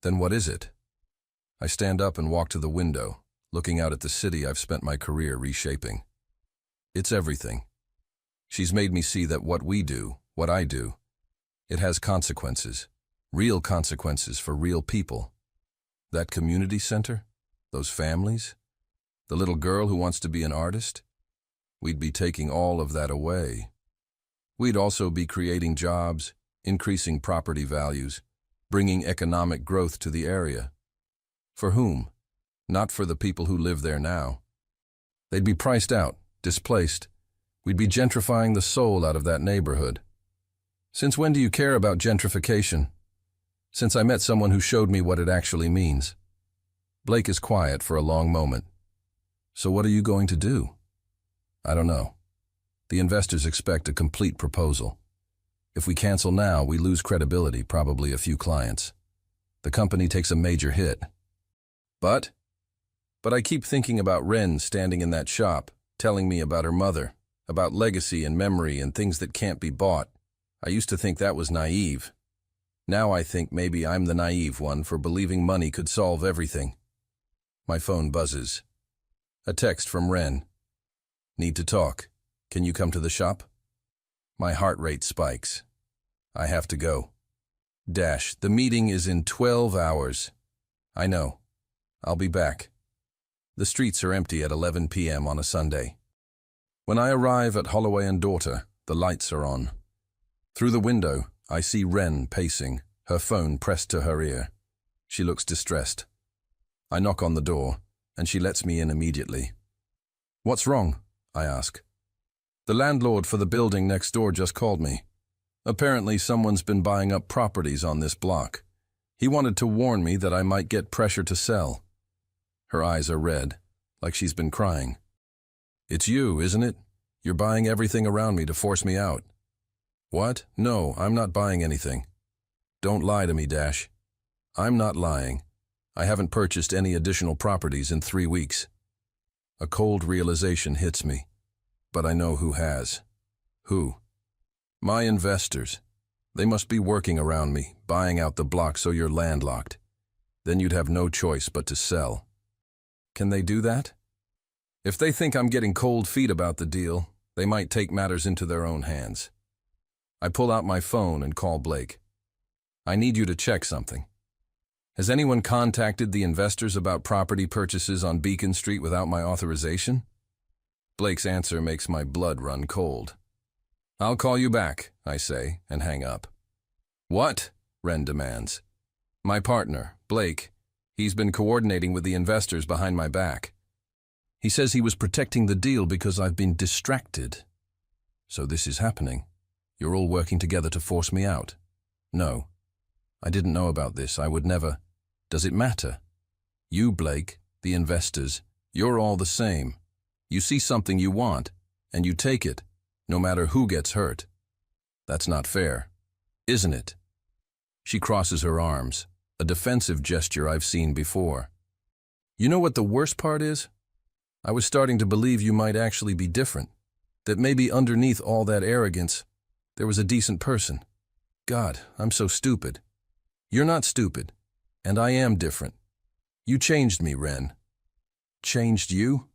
Then what is it? I stand up and walk to the window, looking out at the city I've spent my career reshaping. It's everything. She's made me see that what we do, what I do, it has consequences. Real consequences for real people. That community center, those families, the little girl who wants to be an artist, we'd be taking all of that away. We'd also be creating jobs, increasing property values, bringing economic growth to the area. For whom? Not for the people who live there now. They'd be priced out, displaced. We'd be gentrifying the soul out of that neighborhood. Since when do you care about gentrification? Since I met someone who showed me what it actually means. Blake is quiet for a long moment. So what are you going to do? I don't know. The investors expect a complete proposal. If we cancel now, we lose credibility, probably a few clients. The company takes a major hit. But I keep thinking about Ren standing in that shop, telling me about her mother, about legacy and memory and things that can't be bought. I used to think that was naive. Now I think maybe I'm the naive one for believing money could solve everything. My phone buzzes. A text from Ren. Need to talk. Can you come to the shop? My heart rate spikes. I have to go. Dash, the meeting is in 12 hours. I know. I'll be back. The streets are empty at 11 p.m. on a Sunday. When I arrive at Holloway and Daughter, the lights are on. Through the window, I see Ren pacing, her phone pressed to her ear. She looks distressed. I knock on the door, and she lets me in immediately. What's wrong? I ask. The landlord for the building next door just called me. Apparently someone's been buying up properties on this block. He wanted to warn me that I might get pressure to sell. Her eyes are red, like she's been crying. It's you, isn't it? You're buying everything around me to force me out. What? No, I'm not buying anything. Don't lie to me, Dash. I'm not lying. I haven't purchased any additional properties in 3 weeks. A cold realization hits me, but I know who has. Who? My investors. They must be working around me, buying out the block so you're landlocked. Then you'd have no choice but to sell. Can they do that? If they think I'm getting cold feet about the deal, they might take matters into their own hands. I pull out my phone and call Blake. I need you to check something. Has anyone contacted the investors about property purchases on Beacon Street without my authorization? Blake's answer makes my blood run cold. I'll call you back, I say, and hang up. What? Ren demands. My partner, Blake, he's been coordinating with the investors behind my back. He says he was protecting the deal because I've been distracted. So this is happening. You're all working together to force me out. No. I didn't know about this. I would never. Does it matter? You, Blake, the investors, you're all the same. You see something you want, and you take it, no matter who gets hurt. That's not fair, isn't it? She crosses her arms, a defensive gesture I've seen before. You know what the worst part is? I was starting to believe you might actually be different, that maybe underneath all that arrogance, there was a decent person. God, I'm so stupid. You're not stupid, and I am different. You changed me, Ren. Changed you?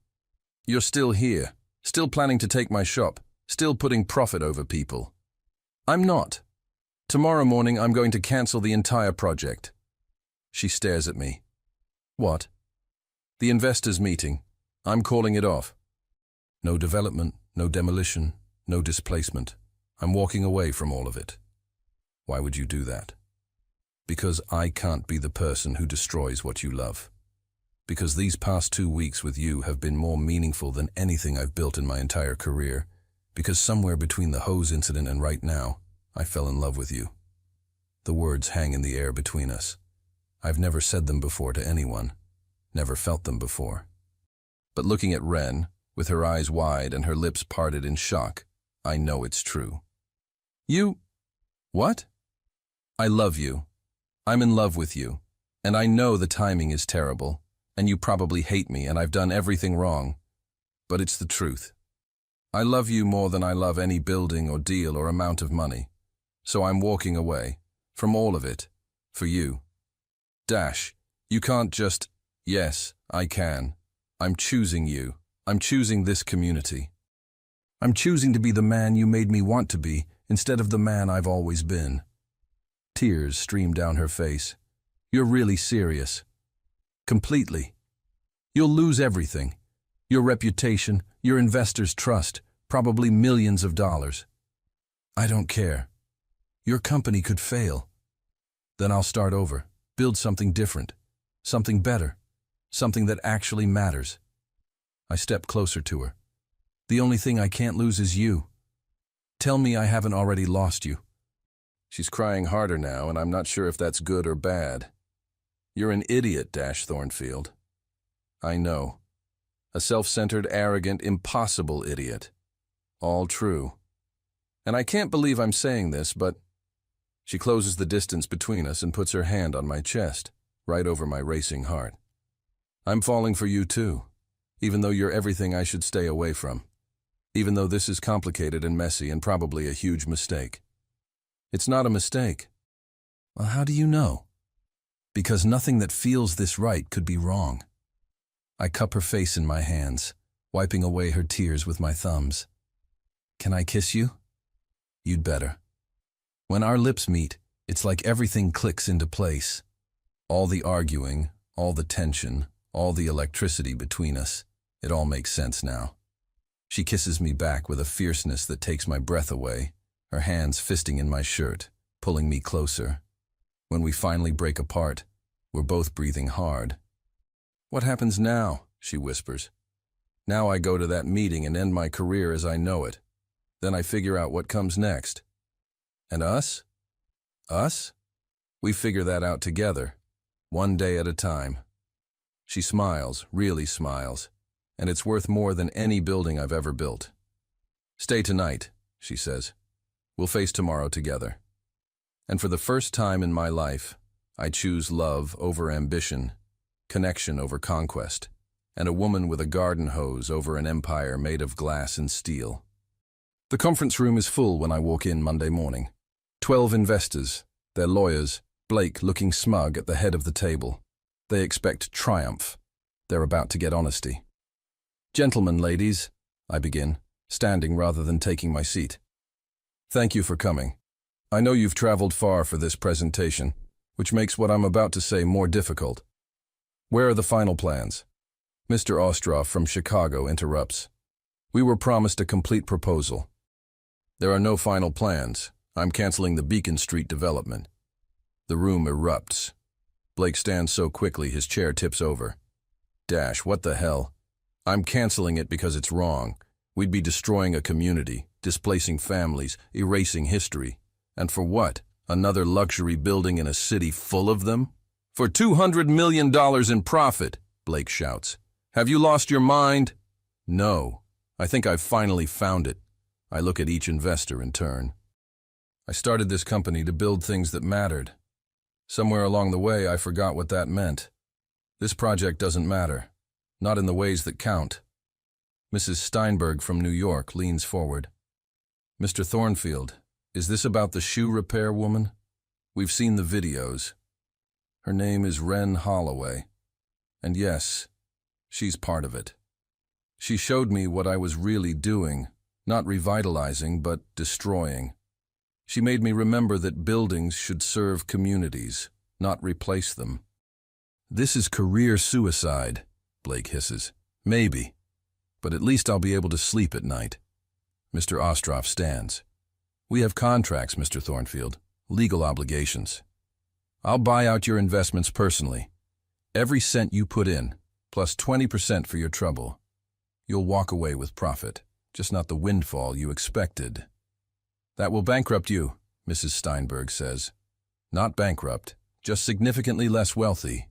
You're still here, still planning to take my shop, still putting profit over people. I'm not. Tomorrow morning I'm going to cancel the entire project. She stares at me. What? The investors' meeting. I'm calling it off. No development, no demolition, no displacement. I'm walking away from all of it. Why would you do that? Because I can't be the person who destroys what you love. Because these past 2 weeks with you have been more meaningful than anything I've built in my entire career. Because somewhere between the hose incident and right now, I fell in love with you. The words hang in the air between us. I've never said them before to anyone, never felt them before. But looking at Ren, with her eyes wide and her lips parted in shock, I know it's true. You? What? I love you. I'm in love with you. And I know the timing is terrible, and you probably hate me and I've done everything wrong. But it's the truth. I love you more than I love any building or deal or amount of money. So I'm walking away, from all of it, for you. Dash, you can't just, yes, I can. I'm choosing you. I'm choosing this community. I'm choosing to be the man you made me want to be instead of the man I've always been. Tears stream down her face. You're really serious. Completely. You'll lose everything. Your reputation, your investors' trust, probably millions of dollars. I don't care. Your company could fail. Then I'll start over, build something different, something better, something that actually matters. I step closer to her. The only thing I can't lose is you. Tell me I haven't already lost you. She's crying harder now, and I'm not sure if that's good or bad. You're an idiot, Dash Thornfield. I know. A self-centered, arrogant, impossible idiot. All true. And I can't believe I'm saying this, but... She closes the distance between us and puts her hand on my chest, right over my racing heart. I'm falling for you too, even though you're everything I should stay away from. Even though this is complicated and messy and probably a huge mistake. It's not a mistake. Well, how do you know? Because nothing that feels this right could be wrong. I cup her face in my hands, wiping away her tears with my thumbs. Can I kiss you? You'd better. When our lips meet, it's like everything clicks into place. All the arguing, all the tension, all the electricity between us, it all makes sense now. She kisses me back with a fierceness that takes my breath away, her hands fisting in my shirt, pulling me closer. When we finally break apart, we're both breathing hard. What happens now? She whispers. Now I go to that meeting and end my career as I know it. Then I figure out what comes next. And us? Us? We figure that out together, one day at a time. She smiles, really smiles, and it's worth more than any building I've ever built. Stay tonight, she says. We'll face tomorrow together. And for the first time in my life, I choose love over ambition, connection over conquest, and a woman with a garden hose over an empire made of glass and steel. The conference room is full when I walk in Monday morning. 12 investors, their lawyers, Blake looking smug at the head of the table. They expect triumph. They're about to get honesty. Gentlemen, ladies, I begin, standing rather than taking my seat. Thank you for coming. I know you've traveled far for this presentation. which makes what I'm about to say more difficult. Where are the final plans? Mr. Ostroff from Chicago interrupts. We were promised a complete proposal. There are no final plans. I'm canceling the Beacon Street development. The room erupts. Blake stands so quickly his chair tips over. What the hell? I'm canceling it because it's wrong. We'd be destroying a community, displacing families, erasing history. And for what? Another luxury building in a city full of them? For $200 million in profit, Blake shouts. Have you lost your mind? No. I think I've finally found it. I look at each investor in turn. I started this company to build things that mattered. Somewhere along the way, I forgot what that meant. This project doesn't matter. Not in the ways that count. Mrs. Steinberg from New York leans forward. Mr. Thornfield, is this about the shoe repair woman? We've seen the videos. Her name is Wren Holloway. And yes, she's part of it. She showed me what I was really doing, not revitalizing, but destroying. She made me remember that buildings should serve communities, not replace them. This is career suicide, Blake hisses. Maybe, but at least I'll be able to sleep at night. Mr. Ostroff stands. We have contracts, Mr. Thornfield, legal obligations. I'll buy out your investments personally. Every cent you put in, plus 20% for your trouble. You'll walk away with profit, just not the windfall you expected. That will bankrupt you, Mrs. Steinberg says. Not bankrupt, just significantly less wealthy.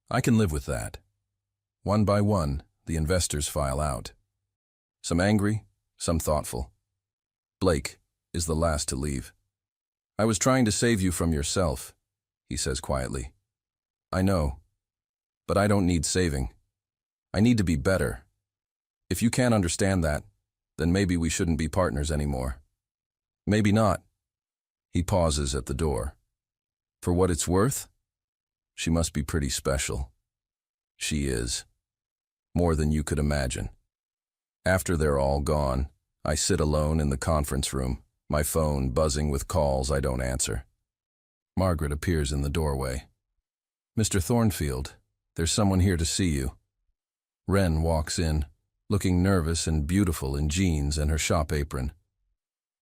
I can live with that. One by one, the investors file out. Some angry, some thoughtful. Blake is the last to leave. I was trying to save you from yourself, he says quietly. I know, but I don't need saving. I need to be better. If you can't understand that, then maybe we shouldn't be partners anymore. Maybe not. He pauses at the door. For what it's worth, she must be pretty special. She is. More than you could imagine. After they're all gone, I sit alone in the conference room, my phone buzzing with calls I don't answer. Margaret appears in the doorway. Mr. Thornfield, there's someone here to see you. Wren walks in, looking nervous and beautiful in jeans and her shop apron.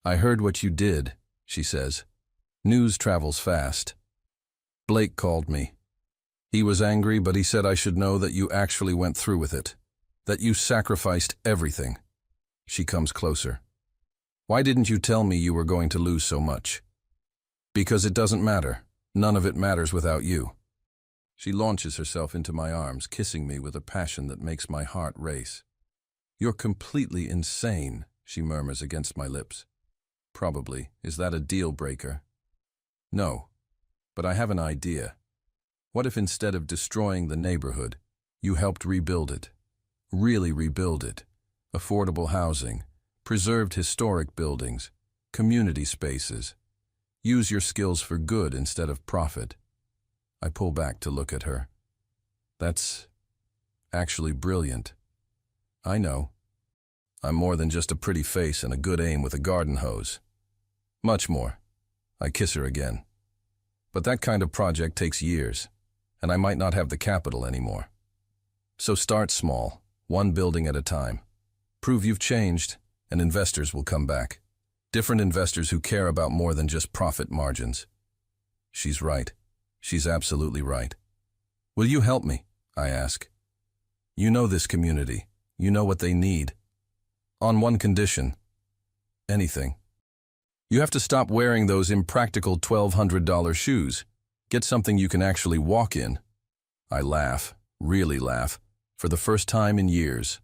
I heard what you did, she says. News travels fast. Blake called me. He was angry, but he said I should know that you actually went through with it, that you sacrificed everything. She comes closer. Why didn't you tell me you were going to lose so much? Because it doesn't matter. None of it matters without you. She launches herself into my arms, kissing me with a passion that makes my heart race. You're completely insane, she murmurs against my lips. Probably. Is that a deal breaker? No, but I have an idea. What if instead of destroying the neighborhood, you helped rebuild it? Really rebuild it. Affordable housing, preserved historic buildings, community spaces. Use your skills for good instead of profit. I pull back to look at her. That's actually brilliant. I know. I'm more than just a pretty face and a good aim with a garden hose. Much more. I kiss her again. But that kind of project takes years, and I might not have the capital anymore. So start small, one building at a time. Prove you've changed, and investors will come back. Different investors who care about more than just profit margins. She's right. She's absolutely right. Will you help me? I ask. You know this community. You know what they need. On one condition. Anything. You have to stop wearing those impractical $1,200 shoes. Get something you can actually walk in. I laugh, really laugh, for the first time in years.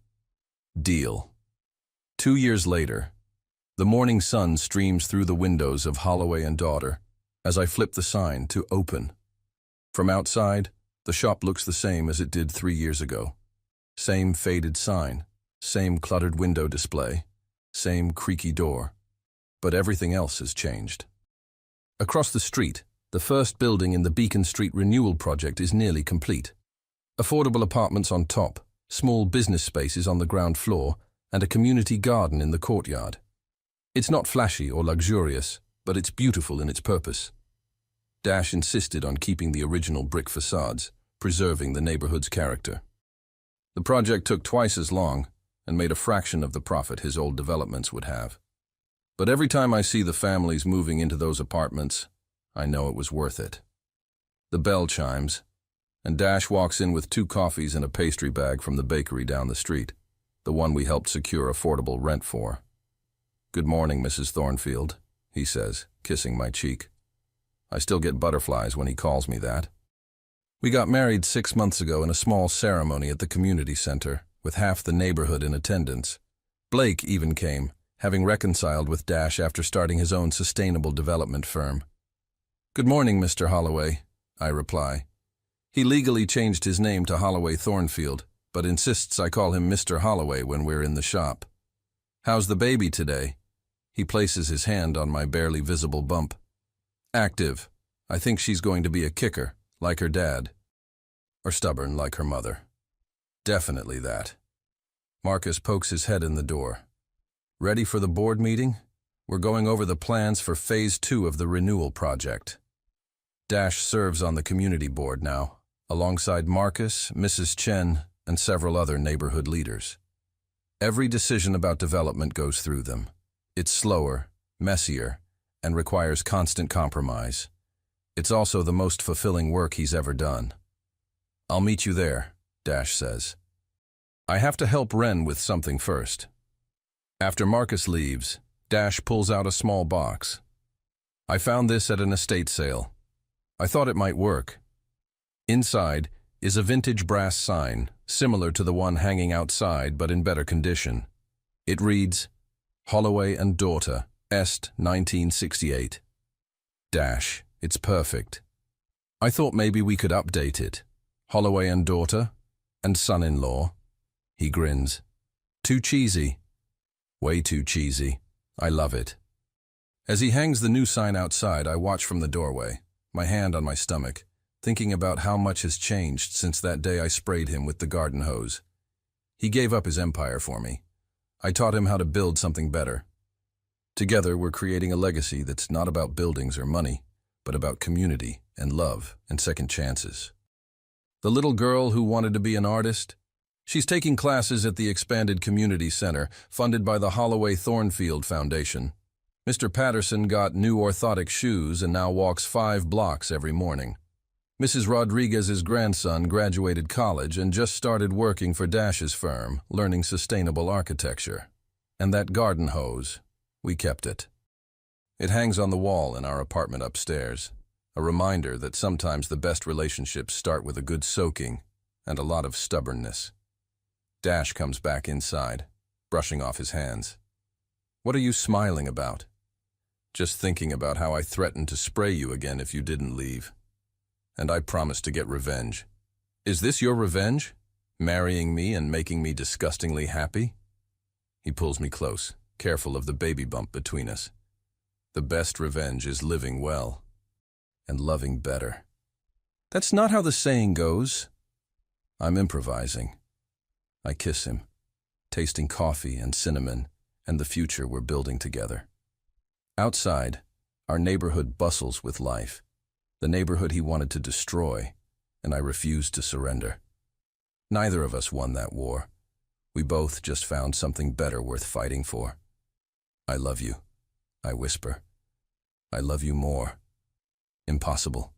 Deal. 2 years later, the morning sun streams through the windows of Holloway and Daughter as I flip the sign to open. From outside, the shop looks the same as it did 3 years ago. Same faded sign, same cluttered window display, same creaky door. But everything else has changed. Across the street, the first building in the Beacon Street renewal project is nearly complete. Affordable apartments on top, small business spaces on the ground floor, and a community garden in the courtyard. It's not flashy or luxurious, but it's beautiful in its purpose. Dash insisted on keeping the original brick facades, preserving the neighborhood's character. The project took twice as long and made a fraction of the profit his old developments would have. But every time I see the families moving into those apartments, I know it was worth it. The bell chimes, and Dash walks in with 2 coffees and a pastry bag from the bakery down the street, the one we helped secure affordable rent for. "Good morning, Mrs. Thornfield," he says, kissing my cheek. I still get butterflies when he calls me that. We got married 6 months ago in a small ceremony at the community center, with half the neighborhood in attendance. Blake even came, having reconciled with Dash after starting his own sustainable development firm. "Good morning, Mr. Holloway," I reply. He legally changed his name to Holloway Thornfield, but insists I call him Mr. Holloway when we're in the shop. "How's the baby today?" He places his hand on my barely visible bump. "Active. I think she's going to be a kicker, like her dad. Or stubborn, like her mother." "Definitely that." Marcus pokes his head in the door. "Ready for the board meeting? We're going over the plans for Phase 2 of the renewal project." Dash serves on the community board now, alongside Marcus, Mrs. Chen, and several other neighborhood leaders. Every decision about development goes through them. It's slower, messier, and requires constant compromise. It's also the most fulfilling work he's ever done. "I'll meet you there," Dash says. I have to help Ren with something first. After Marcus leaves, Dash pulls out a small box. "I found this at an estate sale. I thought it might work." Inside is a vintage brass sign, similar to the one hanging outside but in better condition. It reads, "Holloway and Daughter, Est 1968. Dash, it's perfect. I thought maybe we could update it. Holloway and Daughter, and son-in-law." He grins. "Too cheesy." "Way too cheesy. I love it." As he hangs the new sign outside, I watch from the doorway, my hand on my stomach, thinking about how much has changed since that day I sprayed him with the garden hose. He gave up his empire for me. I taught him how to build something better. Together, we're creating a legacy that's not about buildings or money, but about community and love and second chances. The little girl who wanted to be an artist? She's taking classes at the expanded community center, funded by the Holloway Thornfield Foundation. Mr. Patterson got new orthotic shoes and now walks 5 blocks every morning. Mrs. Rodriguez's grandson graduated college and just started working for Dash's firm, learning sustainable architecture. And that garden hose, we kept it. It hangs on the wall in our apartment upstairs, a reminder that sometimes the best relationships start with a good soaking and a lot of stubbornness. Dash comes back inside, brushing off his hands. "What are you smiling about?" "Just thinking about how I threatened to spray you again if you didn't leave. And I promised to get revenge." "Is this your revenge? Marrying me and making me disgustingly happy?" He pulls me close, careful of the baby bump between us. "The best revenge is living well and loving better." "That's not how the saying goes." I'm improvising. I kiss him, tasting coffee and cinnamon and the future we're building together. Outside, our neighborhood bustles with life, the neighborhood he wanted to destroy, and I refused to surrender. Neither of us won that war. We both just found something better worth fighting for. "I love you," I whisper. "I love you more." Impossible.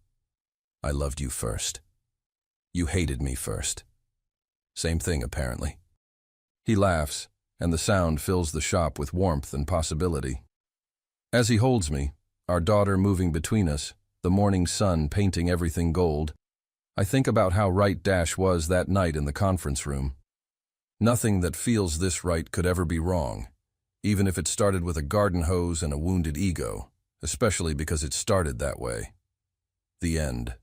I loved you first. You hated me first. Same thing, apparently. He laughs, and the sound fills the shop with warmth and possibility. As he holds me, our daughter moving between us, the morning sun painting everything gold, I think about how right Dash was that night in the conference room. Nothing that feels this right could ever be wrong, even if it started with a garden hose and a wounded ego, especially because it started that way. The end.